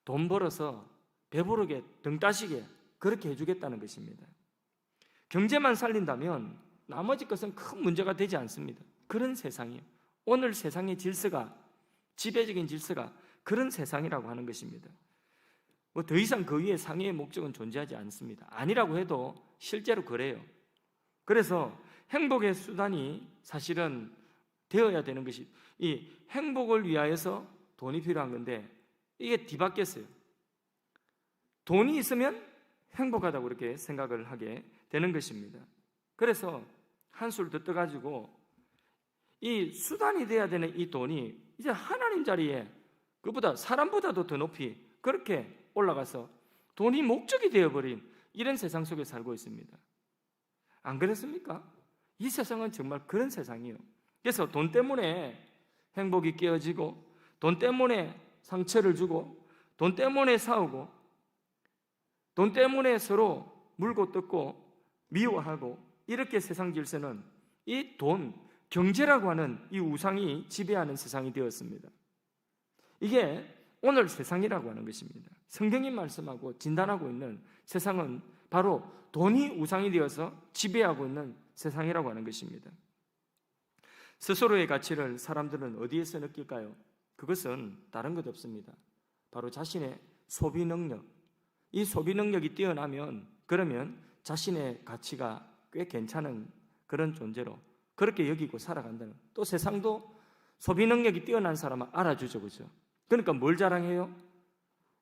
돈 벌어서 배부르게 등 따시게 그렇게 해주겠다는 것입니다. 경제만 살린다면 나머지 것은 큰 문제가 되지 않습니다. 그런 세상이에요. 오늘 세상의 질서가, 지배적인 질서가 그런 세상이라고 하는 것입니다. 뭐 더 이상 그 위에 상해의 목적은 존재하지 않습니다. 아니라고 해도 실제로 그래요. 그래서 행복의 수단이 사실은 되어야 되는 것이, 이 행복을 위하여서 돈이 필요한 건데, 이게 뒤바뀌었어요. 돈이 있으면 행복하다고 그렇게 생각을 하게 되는 것입니다. 그래서 한술 더 떠가지고 이 수단이 돼야 되는 이 돈이 이제 하나님 자리에 그보다 사람보다도 더 높이 그렇게 올라가서 돈이 목적이 되어버린 이런 세상 속에 살고 있습니다. 안 그렇습니까? 이 세상은 정말 그런 세상이에요. 그래서 돈 때문에 행복이 깨어지고, 돈 때문에 상처를 주고, 돈 때문에 싸우고, 돈 때문에 서로 물고 뜯고 미워하고, 이렇게 세상 질서는 이 돈, 경제라고 하는 이 우상이 지배하는 세상이 되었습니다. 이게 오늘 세상이라고 하는 것입니다. 성경이 말씀하고 진단하고 있는 세상은 바로 돈이 우상이 되어서 지배하고 있는 세상이라고 하는 것입니다. 스스로의 가치를 사람들은 어디에서 느낄까요? 그것은 다른 것 없습니다. 바로 자신의 소비 능력. 이 소비 능력이 뛰어나면 그러면 자신의 가치가 꽤 괜찮은 그런 존재로 그렇게 여기고 살아간다는. 또 세상도 소비 능력이 뛰어난 사람은 알아주죠, 그죠? 그러니까 뭘 자랑해요?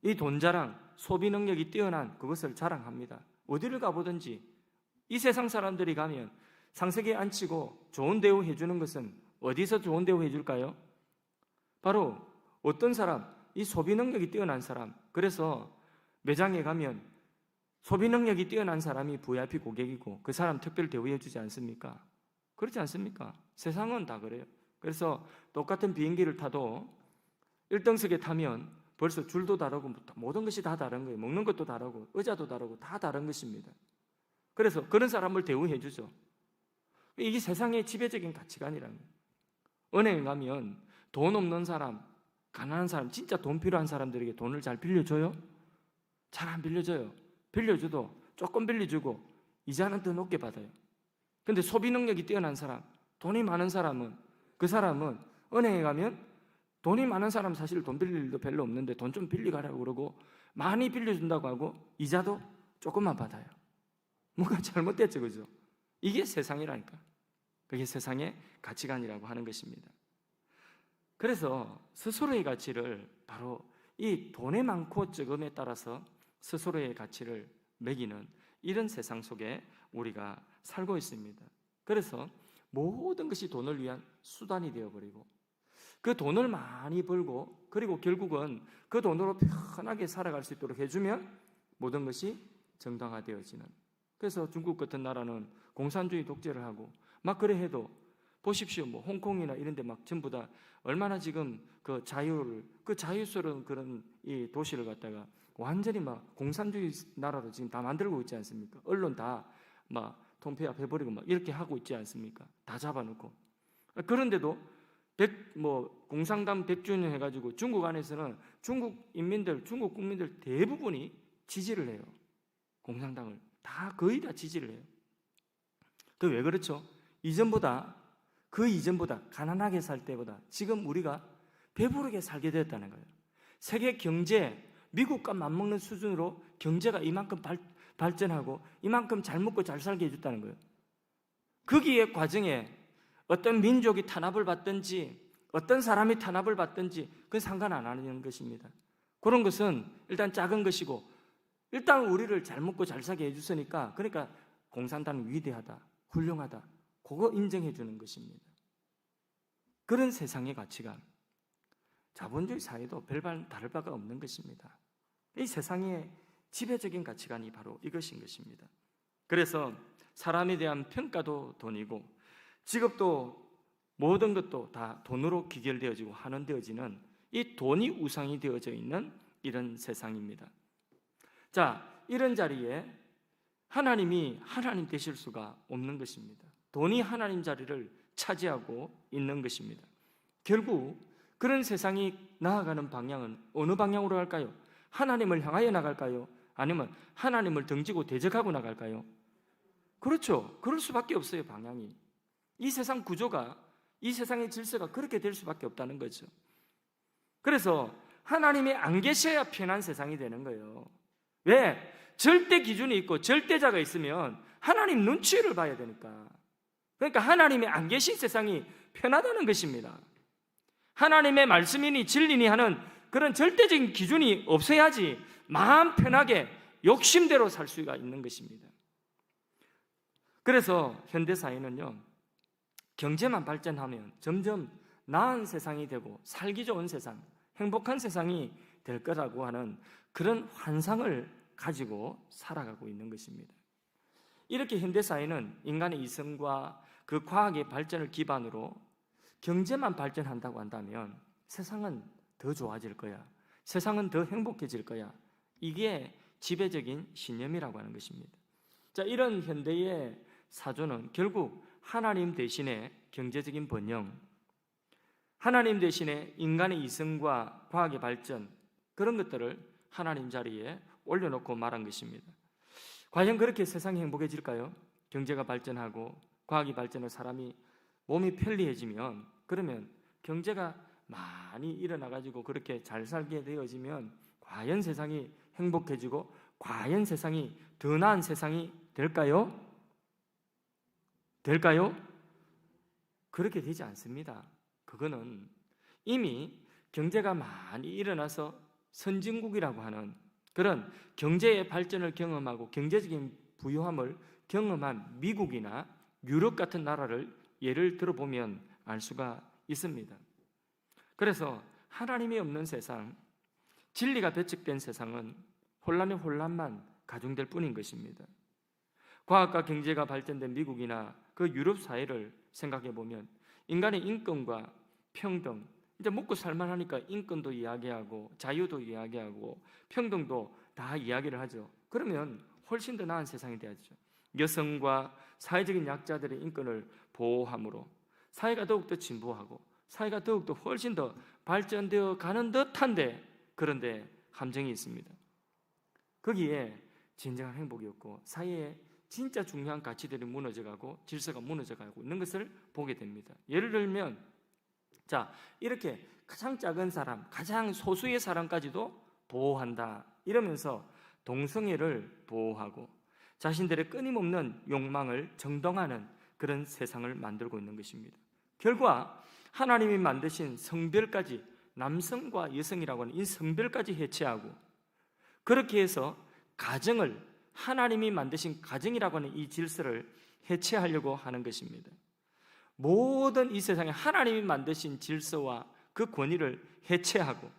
이 돈 자랑, 소비 능력이 뛰어난 그것을 자랑합니다. 어디를 가보든지 이 세상 사람들이 가면 상석에 앉히고 좋은 대우 해주는 것은 어디서 좋은 대우 해줄까요? 바로 어떤 사람, 이 소비 능력이 뛰어난 사람. 그래서 매장에 가면 소비 능력이 뛰어난 사람이 VIP 고객이고 그 사람 특별 대우해 주지 않습니까? 그렇지 않습니까? 세상은 다 그래요. 그래서 똑같은 비행기를 타도 1등석에 타면 벌써 줄도 다르고 모든 것이 다 다른 거예요. 먹는 것도 다르고 의자도 다르고 다 다른 것입니다. 그래서 그런 사람을 대우해 주죠. 이게 세상의 지배적인 가치관이라는 거예요. 은행에 가면 돈 없는 사람, 가난한 사람, 진짜 돈 필요한 사람들에게 돈을 잘 빌려줘요? 잘 안 빌려줘요. 빌려줘도 조금 빌려주고 이자는 더 높게 받아요. 근데 소비 능력이 뛰어난 사람, 돈이 많은 사람은 그 사람은 은행에 가면 돈이 많은 사람 사실 돈 빌릴 일도 별로 없는데 돈 좀 빌려가라고 그러고 많이 빌려준다고 하고 이자도 조금만 받아요. 뭔가 잘못됐죠, 그죠? 이게 세상이라니까. 그게 세상의 가치관이라고 하는 것입니다. 그래서 스스로의 가치를 바로 이 돈의 많고 적음에 따라서 스스로의 가치를 매기는 이런 세상 속에 우리가 살고 있습니다. 그래서 모든 것이 돈을 위한 수단이 되어버리고 그 돈을 많이 벌고 그리고 결국은 그 돈으로 편하게 살아갈 수 있도록 해주면 모든 것이 정당화되어지는. 그래서 중국 같은 나라는 공산주의 독재를 하고 막 그래 해도 보십시오. 뭐 홍콩이나 이런 데 막 전부 다 얼마나 지금 그 자유스러운 그런 이 도시를 갖다가 완전히 막 공산주의 나라로 지금 다 만들고 있지 않습니까? 언론 다 막 통폐합 해버리고 막 이렇게 하고 있지 않습니까? 다 잡아놓고. 그런데도 공산당 100주년 해가지고 중국 안에서는 중국 국민들 대부분이 지지를 해요. 공산당을 거의 다 지지를 해요. 그 왜 그렇죠? 그 이전보다 가난하게 살 때보다 지금 우리가 배부르게 살게 됐다는 거예요. 세계 경제, 미국과 맞먹는 수준으로 경제가 이만큼 발전하고 이만큼 잘 먹고 잘 살게 해줬다는 거예요. 거기에 과정에 어떤 민족이 탄압을 받든지 어떤 사람이 탄압을 받든지 그건 상관 안 하는 것입니다. 그런 것은 일단 작은 것이고 일단 우리를 잘 먹고 잘 살게 해줬으니까 그러니까 공산당은 위대하다, 훌륭하다, 그거 인정해 주는 것입니다. 그런 세상의 가치관, 자본주의 사회도 별반 다를 바가 없는 것입니다. 이 세상의 지배적인 가치관이 바로 이것인 것입니다. 그래서 사람에 대한 평가도 돈이고 직업도 모든 것도 다 돈으로 귀결되어지고 환원되어지는 이 돈이 우상이 되어져 있는 이런 세상입니다. 자, 이런 자리에 하나님이 하나님 되실 수가 없는 것입니다. 돈이 하나님 자리를 차지하고 있는 것입니다. 결국 그런 세상이 나아가는 방향은 어느 방향으로 갈까요? 하나님을 향하여 나갈까요? 아니면 하나님을 등지고 대적하고 나갈까요? 그렇죠. 그럴 수밖에 없어요, 방향이. 이 세상 구조가, 이 세상의 질서가 그렇게 될 수밖에 없다는 거죠. 그래서 하나님이 안 계셔야 편한 세상이 되는 거예요. 왜? 절대 기준이 있고 절대자가 있으면 하나님 눈치를 봐야 되니까. 그러니까 하나님이 안 계신 세상이 편하다는 것입니다. 하나님의 말씀이니 진리니 하는 그런 절대적인 기준이 없어야지 마음 편하게 욕심대로 살 수가 있는 것입니다. 그래서 현대사회는요, 경제만 발전하면 점점 나은 세상이 되고 살기 좋은 세상, 행복한 세상이 될 거라고 하는 그런 환상을 가지고 살아가고 있는 것입니다. 이렇게 현대사회는 인간의 이성과 그 과학의 발전을 기반으로 경제만 발전한다고 한다면 세상은 더 좋아질 거야, 세상은 더 행복해질 거야, 이게 지배적인 신념이라고 하는 것입니다. 자, 이런 현대의 사조는 결국 하나님 대신에 경제적인 번영, 하나님 대신에 인간의 이성과 과학의 발전, 그런 것들을 하나님 자리에 올려놓고 말한 것입니다. 과연 그렇게 세상이 행복해질까요? 경제가 발전하고 과학이 발전해서 사람이 몸이 편리해지면, 그러면 경제가 많이 일어나가지고 그렇게 잘 살게 되어지면 과연 세상이 행복해지고 과연 세상이 더 나은 세상이 될까요? 될까요? 그렇게 되지 않습니다. 그거는 이미 경제가 많이 일어나서 선진국이라고 하는 그런 경제의 발전을 경험하고 경제적인 부유함을 경험한 미국이나 유럽 같은 나라를 예를 들어보면 알 수가 있습니다. 그래서 하나님이 없는 세상, 진리가 배척된 세상은 혼란의 혼란만 가중될 뿐인 것입니다. 과학과 경제가 발전된 미국이나 그 유럽 사회를 생각해 보면 인간의 인권과 평등, 이제 먹고 살만하니까 인권도 이야기하고 자유도 이야기하고 평등도 다 이야기를 하죠. 그러면 훨씬 더 나은 세상이 되어야죠. 여성과 사회적인 약자들의 인권을 보호함으로 사회가 더욱더 진보하고 사회가 더욱더 훨씬 더 발전되어 가는 듯한데, 그런데 함정이 있습니다. 거기에 진정한 행복이 없고 사회에 진짜 중요한 가치들이 무너져가고 질서가 무너져가고 있는 것을 보게 됩니다. 예를 들면, 자, 이렇게 가장 작은 사람, 가장 소수의 사람까지도 보호한다 이러면서 동성애를 보호하고 자신들의 끊임없는 욕망을 정당화하는 그런 세상을 만들고 있는 것입니다. 결과 하나님이 만드신 성별까지, 남성과 여성이라고 하는 이 성별까지 해체하고, 그렇게 해서 가정을, 하나님이 만드신 가정이라고 하는 이 질서를 해체하려고 하는 것입니다. 모든 이 세상에 하나님이 만드신 질서와 그 권위를 해체하고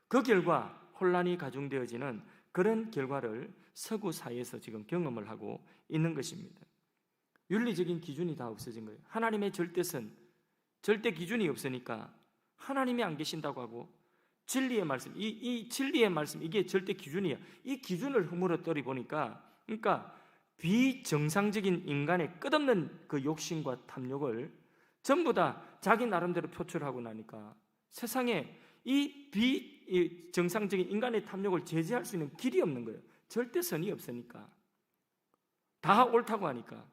그 결과 혼란이 가중되어지는 그런 결과를 서구 사회에서 지금 경험을 하고 있는 것입니다. 윤리적인 기준이 다 없어진 거예요. 하나님의 절대선, 절대 기준이 없으니까 하나님이 안 계신다고 하고, 진리의 말씀, 이 진리의 말씀, 이게 절대 기준이야. 이 기준을 허물어뜨리 보니까, 그러니까 비정상적인 인간의 끝없는 그 욕심과 탐욕을 전부 다 자기 나름대로 표출하고 나니까 세상에 이 비정상적인 인간의 탐욕을 제재할 수 있는 길이 없는 거예요. 절대선이 없으니까, 다 옳다고 하니까.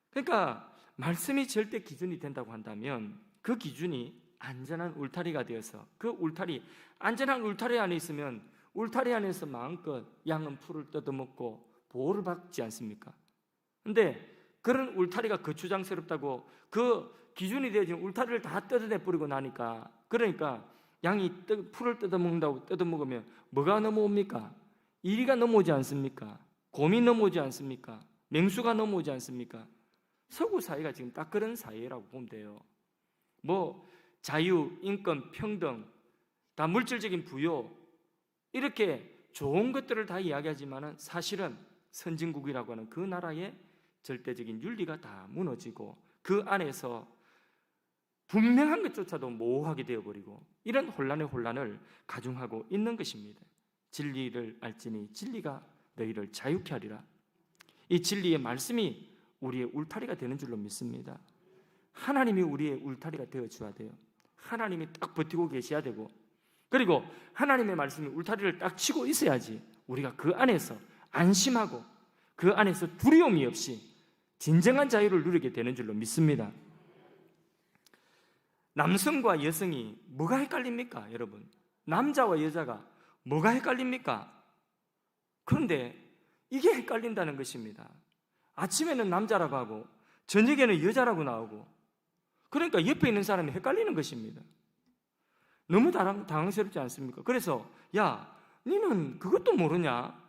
그러니까 말씀이 절대 기준이 된다고 한다면 그 기준이 안전한 울타리가 되어서, 그 울타리, 안전한 울타리 안에 있으면 울타리 안에서 마음껏 양은 풀을 뜯어먹고 보호를 받지 않습니까? 근데 그런 울타리가 거추장스럽다고 그 기준이 되어진 울타리를 다 뜯어내 버리고 나니까, 그러니까 양이 풀을 뜯어먹는다고 뜯어먹으면 뭐가 넘어옵니까? 이리가 넘어오지 않습니까? 곰이 넘어오지 않습니까? 맹수가 넘어오지 않습니까? 서구 사회가 지금 딱 그런 사회라고 보면 돼요. 뭐 자유, 인권, 평등, 다 물질적인 부요, 이렇게 좋은 것들을 다 이야기하지만 사실은 선진국이라고 하는 그 나라의 절대적인 윤리가 다 무너지고 그 안에서 분명한 것조차도 모호하게 되어버리고 이런 혼란의 혼란을 가중하고 있는 것입니다. 진리를 알지니 진리가 너희를 자유케 하리라. 이 진리의 말씀이 우리의 울타리가 되는 줄로 믿습니다. 하나님이 우리의 울타리가 되어줘야 돼요. 하나님이 딱 버티고 계셔야 되고, 그리고 하나님의 말씀이 울타리를 딱 치고 있어야지 우리가 그 안에서 안심하고 그 안에서 두려움이 없이 진정한 자유를 누리게 되는 줄로 믿습니다. 남성과 여성이 뭐가 헷갈립니까, 여러분? 남자와 여자가 뭐가 헷갈립니까? 그런데 이게 헷갈린다는 것입니다. 아침에는 남자라고 하고 저녁에는 여자라고 나오고, 그러니까 옆에 있는 사람이 헷갈리는 것입니다. 너무 당황스럽지 않습니까? 그래서 야, 니는 그것도 모르냐?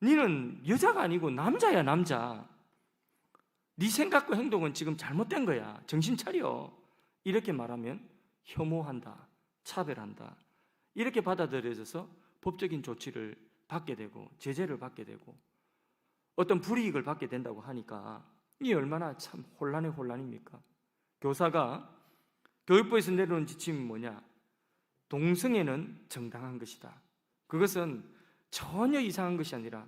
니는 여자가 아니고 남자야, 남자. 네 생각과 행동은 지금 잘못된 거야. 정신 차려. 이렇게 말하면 혐오한다, 차별한다, 이렇게 받아들여져서 법적인 조치를 받게 되고 제재를 받게 되고 어떤 불이익을 받게 된다고 하니까 이 얼마나 참 혼란의 혼란입니까? 교사가 교육부에서 내려온 지침이 뭐냐? 동성애는 정당한 것이다. 그것은 전혀 이상한 것이 아니라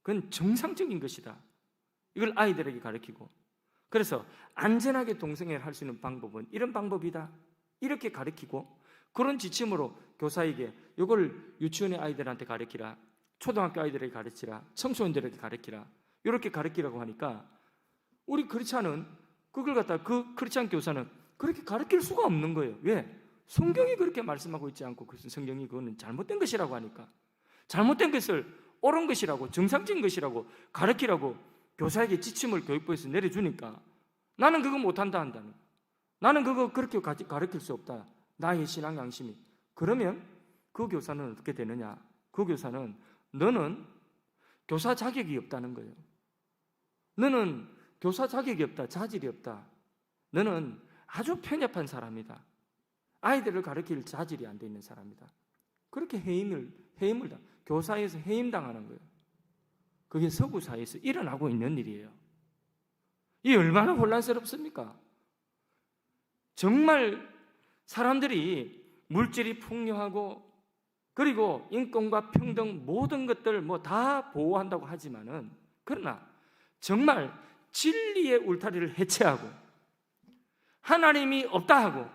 그건 정상적인 것이다. 이걸 아이들에게 가르치고, 그래서 안전하게 동성애를 할 수 있는 방법은 이런 방법이다, 이렇게 가르치고, 그런 지침으로 교사에게 이걸 유치원의 아이들한테 가르치라, 초등학교 아이들에게 가르치라, 청소년들에게 가르치라, 이렇게 가르치라고 하니까 우리 크리스찬은 그걸 갖다 크리스찬 교사는 그렇게 가르칠 수가 없는 거예요. 왜? 성경이 그렇게 말씀하고 있지 않고 성경이 그거는 잘못된 것이라고 하니까, 잘못된 것을 옳은 것이라고, 정상적인 것이라고 가르치라고 교사에게 지침을 교육부에서 내려주니까 나는 그거 못한다 한다는, 나는 그거 그렇게 가르칠 수 없다, 나의 신앙 양심이. 그러면 그 교사는 어떻게 되느냐? 그 교사는 너는 교사 자격이 없다는 거예요. 너는 교사 자격이 없다, 자질이 없다. 너는 아주 편협한 사람이다. 아이들을 가르칠 자질이 안 돼 있는 사람이다. 그렇게 해임을 교사에서 해임당하는 거예요. 그게 서구 사회에서 일어나고 있는 일이에요. 이 얼마나 혼란스럽습니까? 정말 사람들이 물질이 풍요하고 그리고 인권과 평등 모든 것들 다 보호한다고 하지만은, 그러나 정말 진리의 울타리를 해체하고 하나님이 없다 하고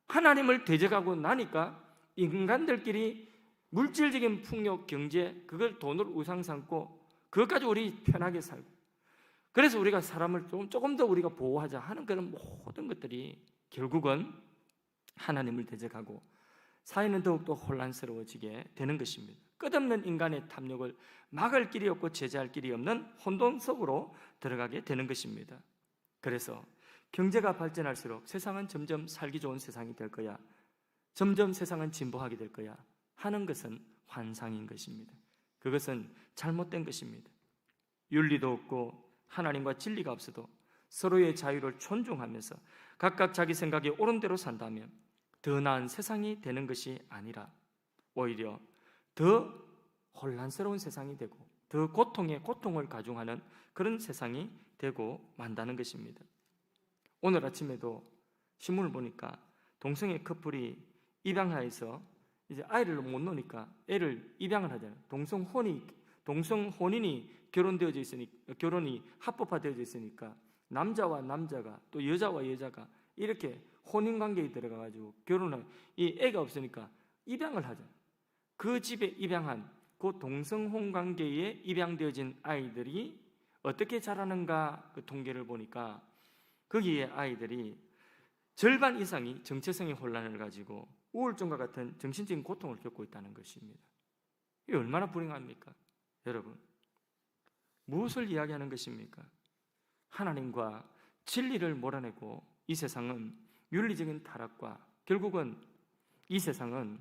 하나님을 대적하고 나니까 인간들끼리 물질적인 풍요, 경제, 그걸 돈으로 우상 삼고 그것까지 우리 편하게 살고, 그래서 우리가 사람을 조금 더 우리가 보호하자 하는 그런 모든 것들이 결국은 하나님을 대적하고 사회는 더욱더 혼란스러워지게 되는 것입니다. 끝없는 인간의 탐욕을 막을 길이 없고 제재할 길이 없는 혼돈 속으로 들어가게 되는 것입니다. 그래서 경제가 발전할수록 세상은 점점 살기 좋은 세상이 될 거야, 점점 세상은 진보하게 될 거야 하는 것은 환상인 것입니다. 그것은 잘못된 것입니다. 윤리도 없고 하나님과 진리가 없어도 서로의 자유를 존중하면서 각각 자기 생각에 옳은 대로 산다면 더 나은 세상이 되는 것이 아니라 오히려 더 혼란스러운 세상이 되고 더 고통에 고통을 가중하는 그런 세상이 되고 만다는 것입니다. 오늘 아침에도 신문을 보니까 동성애 커플이 입양하여서 이제 아이를 못 놓으니까 애를 입양을 하잖아요. 동성 혼인이 결혼되어져 있으니까, 결혼이 합법화되어져 있으니까 남자와 남자가 또 여자와 여자가 이렇게 혼인 관계에 들어가가지고 결혼을, 이 애가 없으니까 입양을 하잖아요. 그 집에 입양한 그 동성혼 관계에 입양되어진 아이들이 어떻게 자라는가 그 통계를 보니까 거기에 아이들이 절반 이상이 정체성의 혼란을 가지고 우울증과 같은 정신적인 고통을 겪고 있다는 것입니다. 이게 얼마나 불행합니까? 여러분, 무엇을 이야기하는 것입니까? 하나님과 진리를 몰아내고 이 세상은 윤리적인 타락과 결국은 이 세상은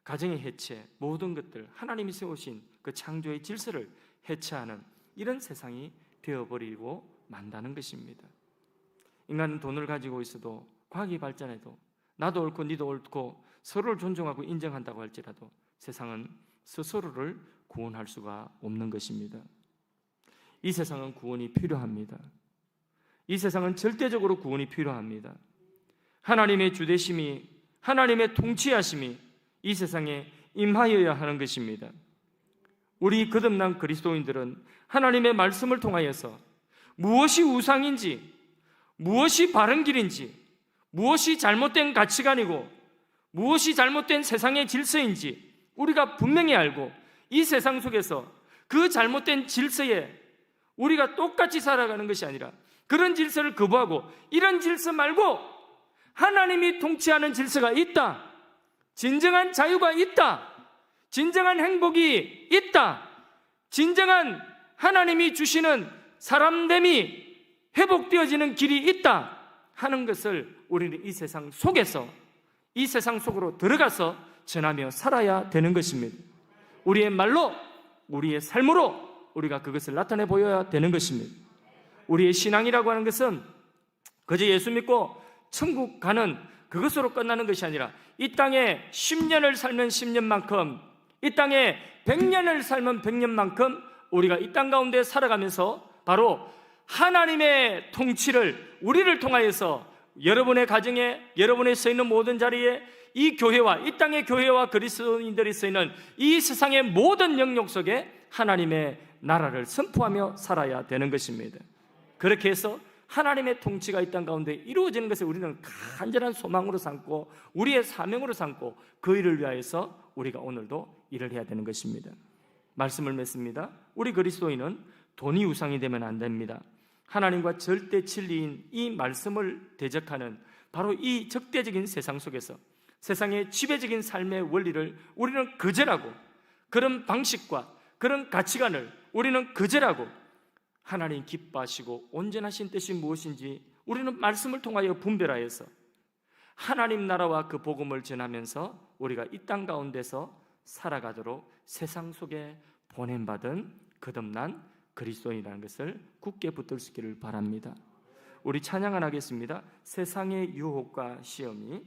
가정의 해체, 모든 것들 하나님이 세우신 그 창조의 질서를 해체하는 이런 세상이 되어버리고 만다는 것입니다. 인간은 돈을 가지고 있어도 과학이 발전해도 나도 옳고 니도 옳고 서로를 존중하고 인정한다고 할지라도 세상은 스스로를 구원할 수가 없는 것입니다. 이 세상은 구원이 필요합니다. 이 세상은 절대적으로 구원이 필요합니다. 하나님의 주대심이, 하나님의 통치하심이 이 세상에 임하여야 하는 것입니다. 우리 거듭난 그리스도인들은 하나님의 말씀을 통하여서 무엇이 우상인지, 무엇이 바른 길인지, 무엇이 잘못된 가치관이고 무엇이 잘못된 세상의 질서인지 우리가 분명히 알고 이 세상 속에서 그 잘못된 질서에 우리가 똑같이 살아가는 것이 아니라 그런 질서를 거부하고 이런 질서 말고 하나님이 통치하는 질서가 있다, 진정한 자유가 있다, 진정한 행복이 있다, 진정한 하나님이 주시는 사람됨이 회복되어지는 길이 있다 하는 것을 우리는 이 세상 속에서 이 세상 속으로 들어가서 전하며 살아야 되는 것입니다. 우리의 말로, 우리의 삶으로 우리가 그것을 나타내 보여야 되는 것입니다. 우리의 신앙이라고 하는 것은 그저 예수 믿고 천국 가는 그것으로 끝나는 것이 아니라 이 땅에 10년을 살면 10년만큼, 이 땅에 100년을 살면 100년만큼 우리가 이 땅 가운데 살아가면서 바로 하나님의 통치를 우리를 통하여서 여러분의 가정에, 여러분의 서 있는 모든 자리에, 이 교회와, 이 땅의 교회와 그리스도인들이 서 있는 이 세상의 모든 영역 속에 하나님의 나라를 선포하며 살아야 되는 것입니다. 그렇게 해서 하나님의 통치가 이 땅 가운데 이루어지는 것을 우리는 간절한 소망으로 삼고 우리의 사명으로 삼고 그 일을 위하여서 우리가 오늘도 일을 해야 되는 것입니다. 말씀을 맺습니다. 우리 그리스도인은 돈이 우상이 되면 안 됩니다. 하나님과 절대 진리인 이 말씀을 대적하는 바로 이 적대적인 세상 속에서 세상의 지배적인 삶의 원리를 우리는 거절하고, 그런 방식과 그런 가치관을 우리는 거절하고, 하나님 기뻐하시고 온전하신 뜻이 무엇인지 우리는 말씀을 통하여 분별하여서 하나님 나라와 그 복음을 전하면서 우리가 이 땅 가운데서 살아가도록 세상 속에 보냄받은 거듭난 그리스도인이라는 것을 굳게 붙들 수 있기를 바랍니다. 우리 찬양을 하겠습니다. 세상의 유혹과 시험이.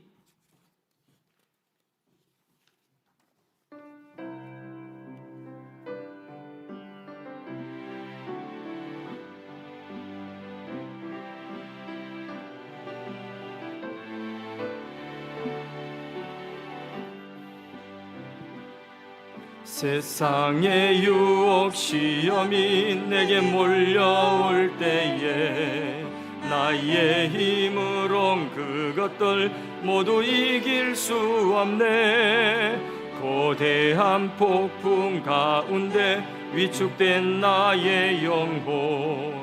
세상의 유혹 시험이 내게 몰려올 때에 나의 힘으론 그것들 모두 이길 수 없네. 거대한 폭풍 가운데 위축된 나의 영혼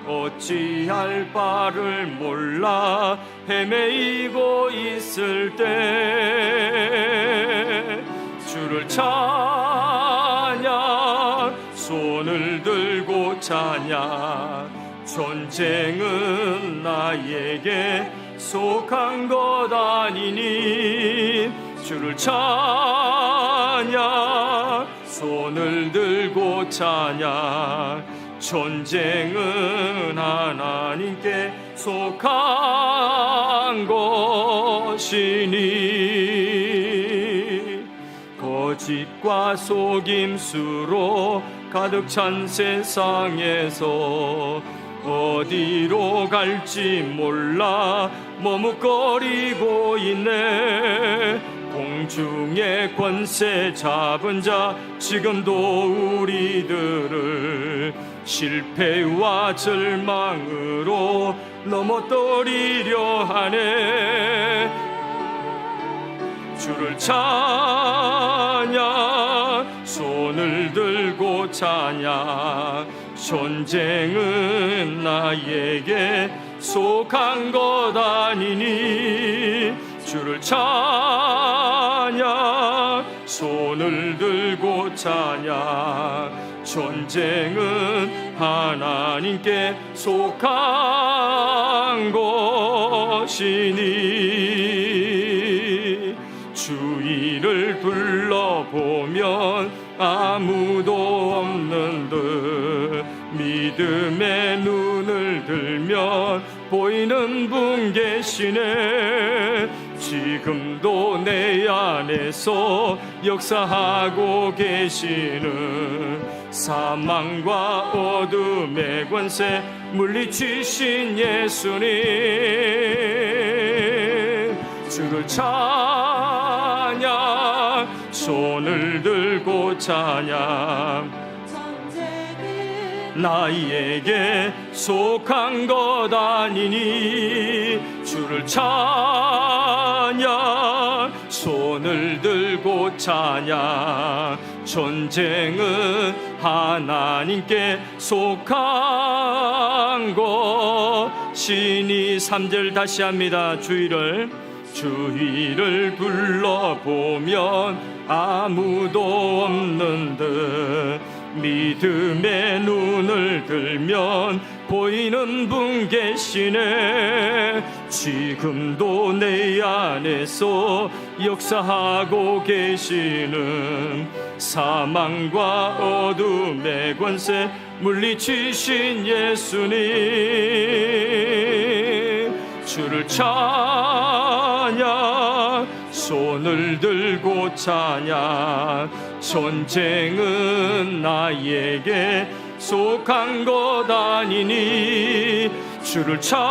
어찌할 바를 몰라 헤매이고 있을 때 주를 찬양, 손을 들고 찬양. 전쟁은 나에게 속한 것 아니니 주를 찬양, 손을 들고 찬양. 전쟁은 하나님께 속한 것이니 거짓과 속임수로 가득 찬 세상에서 어디로 갈지 몰라 머뭇거리고 있네. 공중의 권세 잡은 자 지금도 우리들을 실패와 절망으로 넘어뜨리려 하네. 주를 찬양, 손을 들고 찬양. 전쟁은 나에게 속한 것 아니니 주를 찬양, 손을 들고 찬양. 전쟁은 하나님께 속한 것이니 주위를 둘러보면 아무도 없는 듯 믿음의 눈을 들면 보이는 분 계시네. 지금도 내 안에서 역사하고 계시는 사망과 어둠의 권세 물리치신 예수님. 주를 찬양, 손을 들고 찬양. 나에게 속한 것 아니니 주를 찬양, 손을 들고 찬양. 전쟁은 하나님께 속한 것이니. 3절 다시 합니다. 주위를 둘러보면 아무도 없는 듯 믿음의 눈을 들면 보이는 분 계시네. 지금도 내 안에서 역사하고 계시는 사망과 어둠의 권세 물리치신 예수님, 주를 찬양, 손을 들고 찬양. 전쟁은 나에게 속한 것 아니니 주를 찬양,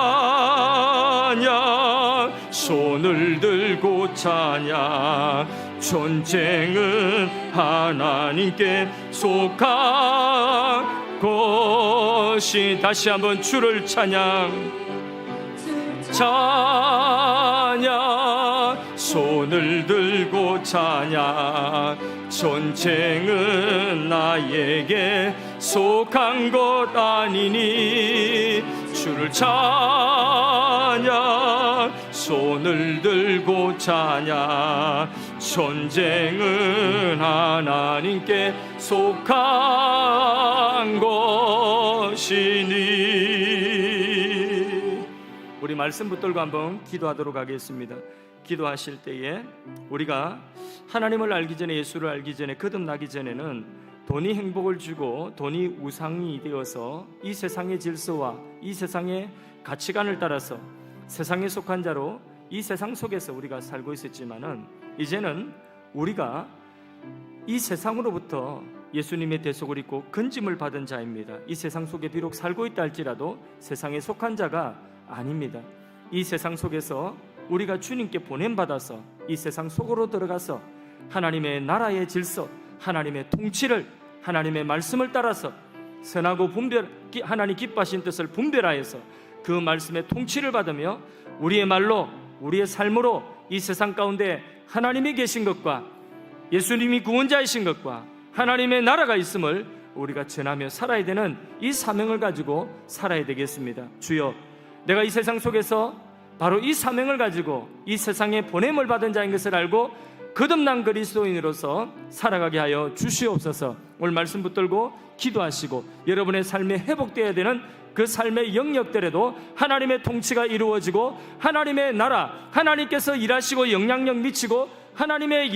손을 들고 찬양. 전쟁은 하나님께 속한 것이. 다시 한번 주를 찬양, 찬양, 손을 들고 찬양. 전쟁은 나에게 속한 것 아니니 주를 찬양, 손을 들고 찬양. 전쟁은 하나님께 속한 것이니. 우리 말씀 붙들고 한번 기도하도록 하겠습니다. 기도하실 때에 우리가 하나님을 알기 전에, 예수를 알기 전에, 거듭나기 전에는 돈이 행복을 주고 돈이 우상이 되어서 이 세상의 질서와 이 세상의 가치관을 따라서 세상에 속한 자로 이 세상 속에서 우리가 살고 있었지만은, 이제는 우리가 이 세상으로부터 예수님의 대속을 입고 건짐을 받은 자입니다. 이 세상 속에 비록 살고 있다 할지라도 세상에 속한 자가 아닙니다. 이 세상 속에서 우리가 주님께 보냄받아서 이 세상 속으로 들어가서 하나님의 나라의 질서, 하나님의 통치를, 하나님의 말씀을 따라서 선하고 하나님 기뻐하신 뜻을 분별하여서 그 말씀의 통치를 받으며 우리의 말로, 우리의 삶으로 이 세상 가운데 하나님이 계신 것과 예수님이 구원자이신 것과 하나님의 나라가 있음을 우리가 전하며 살아야 되는 이 사명을 가지고 살아야 되겠습니다. 주여, 내가 이 세상 속에서 바로 이 사명을 가지고 이 세상에 보냄을 받은 자인 것을 알고 거듭난 그리스도인으로서 살아가게 하여 주시옵소서. 오늘 말씀 붙들고 기도하시고 여러분의 삶에 회복되어야 되는 그 삶의 영역들에도 하나님의 통치가 이루어지고 하나님의 나라, 하나님께서 일하시고 영향력 미치고 하나님의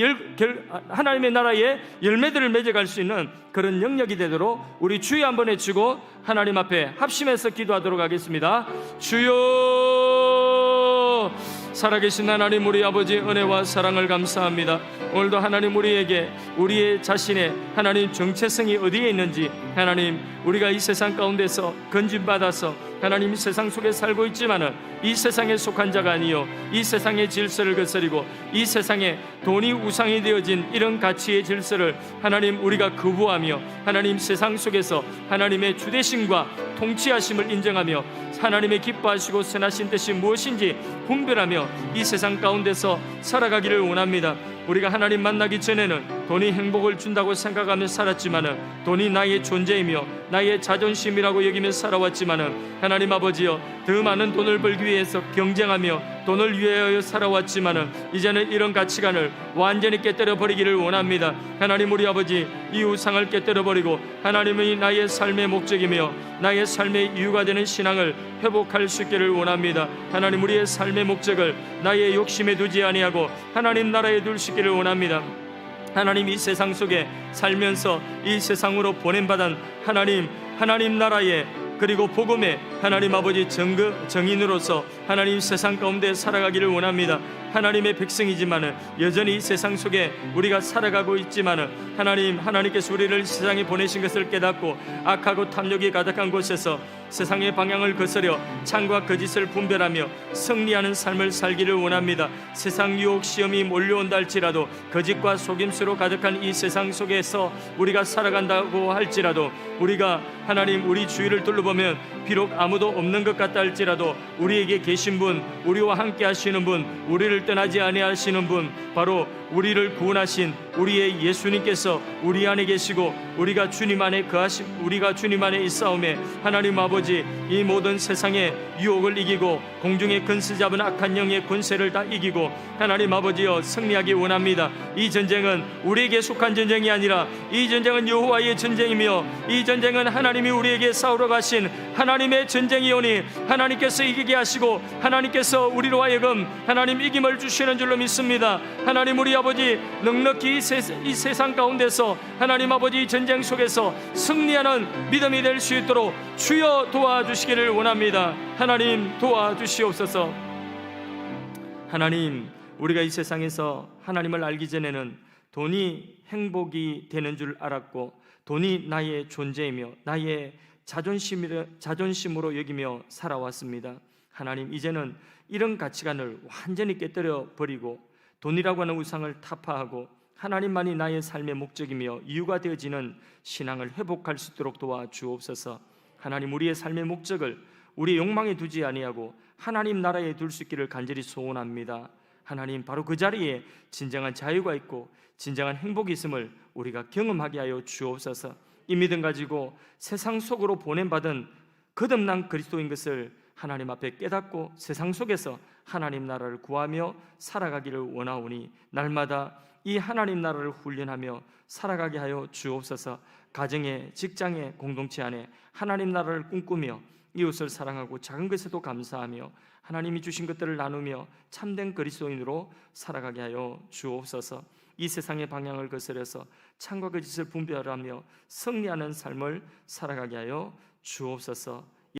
나라의 열매들을 맺어갈 수 있는 그런 영역이 되도록 우리 주여 한번 외치고 하나님 앞에 합심해서 기도하도록 하겠습니다. 주여, 살아계신 하나님, 우리 아버지 은혜와 사랑을 감사합니다. 오늘도 하나님, 우리에게 우리의 자신의 하나님 정체성이 어디에 있는지, 하나님, 우리가 이 세상 가운데서 건진받아서 하나님 이 세상 속에 살고 있지만은 이 세상에 속한 자가 아니요 이 세상의 질서를 거스리고 이 세상에 돈이 우상이 되어진 이런 가치의 질서를 하나님 우리가 거부하며 하나님 세상 속에서 하나님의 주대심과 통치하심을 인정하며 하나님의 기뻐하시고 선하신 뜻이 무엇인지 분별하며 이 세상 가운데서 살아가기를 원합니다. 우리가 하나님 만나기 전에는 돈이 행복을 준다고 생각하며 살았지만은 돈이 나의 존재이며 나의 자존심이라고 여기며 살아왔지만은 하나님 아버지여, 더 많은 돈을 벌기 위해서 경쟁하며 돈을 위하여 살아왔지만은 이제는 이런 가치관을 완전히 깨뜨려 버리기를 원합니다. 하나님, 우리 아버지, 이 우상을 깨뜨려 버리고 하나님이 나의 삶의 목적이며 나의 삶의 이유가 되는 신앙을 회복할 수 있기를 원합니다. 하나님, 우리의 삶의 목적을 나의 욕심에 두지 아니하고 하나님 나라에 둘 수 있기를 원합니다. 하나님, 이 세상 속에 살면서 이 세상으로 보냄받은 하나님 나라의 그리고 복음의 하나님 아버지 정인으로서 하나님 세상 가운데 살아가기를 원합니다. 하나님의 백성이지만은 여전히 이 세상 속에 우리가 살아가고 있지만은 하나님께서 우리를 세상에 보내신 것을 깨닫고 악하고 탐욕이 가득한 곳에서 세상의 방향을 거스려 참과 거짓을 분별하며 승리하는 삶을 살기를 원합니다. 세상 유혹 시험이 몰려온다 할지라도 거짓과 속임수로 가득한 이 세상 속에서 우리가 살아간다고 할지라도 우리가 하나님 우리 주위를 둘러보면 비록 아무도 없는 것 같다 할지라도 우리에게 계신 분, 우리와 함께 하시는 분, 우리를 떠나지 아니하시는 분, 바로 우리를 구원하신 우리의 예수님께서 우리 안에 계시고 우리가 주님 안에 있사오매 하나님 아버지, 이 모든 세상의 유혹을 이기고 공중의 근세 잡은 악한 영의 권세를 다 이기고 하나님 아버지여 승리하기 원합니다. 이 전쟁은 우리에게 속한 전쟁이 아니라 이 전쟁은 여호와의 전쟁이며 이 전쟁은 하나님이 우리에게 싸우러 가신 하나님의 전쟁이오니 하나님께서 이기게 하시고 하나님께서 우리로 하여금 하나님 이김을 주시는 줄로 믿습니다. 하나님 우리 아버지, 넉넉히 이 세상 가운데서 하나님 아버지 전쟁 속에서 승리하는 믿음이 될 수 있도록 주여 도와주시기를 원합니다. 하나님 도와주시옵소서. 하나님, 우리가 이 세상에서 하나님을 알기 전에는 돈이 행복이 되는 줄 알았고 돈이 나의 존재이며 나의 자존심으로 여기며 살아왔습니다. 하나님, 이제는 이런 가치관을 완전히 깨뜨려 버리고 돈이라고 하는 우상을 타파하고 하나님만이 나의 삶의 목적이며 이유가 되어지는 신앙을 회복할 수 있도록 도와주옵소서. 하나님, 우리의 삶의 목적을 우리의 욕망에 두지 아니하고 하나님 나라에 둘 수 있기를 간절히 소원합니다. 하나님, 바로 그 자리에 진정한 자유가 있고 진정한 행복이 있음을 우리가 경험하게 하여 주옵소서. 이 믿음 가지고 세상 속으로 보냄받은 거듭난 그리스도인 것을 하나님 앞에 깨닫고 세상 속에서 하나님 나라를 구하며 살아가기를 원하오니 날마다 이 하나님 나라를 훈련하며 살아가게 하여 주옵소서. 가정에, 직장에, 공동체 안에 하나님 나라를 꿈꾸며 이웃을 사랑하고 작은 것에도 감사하며 하나님이 주신 것들을 나누며 참된 그리스도인으로 살아가게 하여 주옵소서. 이 세상의 방향을 거스려서 참과 거짓을 분별하며 승리하는 삶을 살아가게 하여 주옵소서.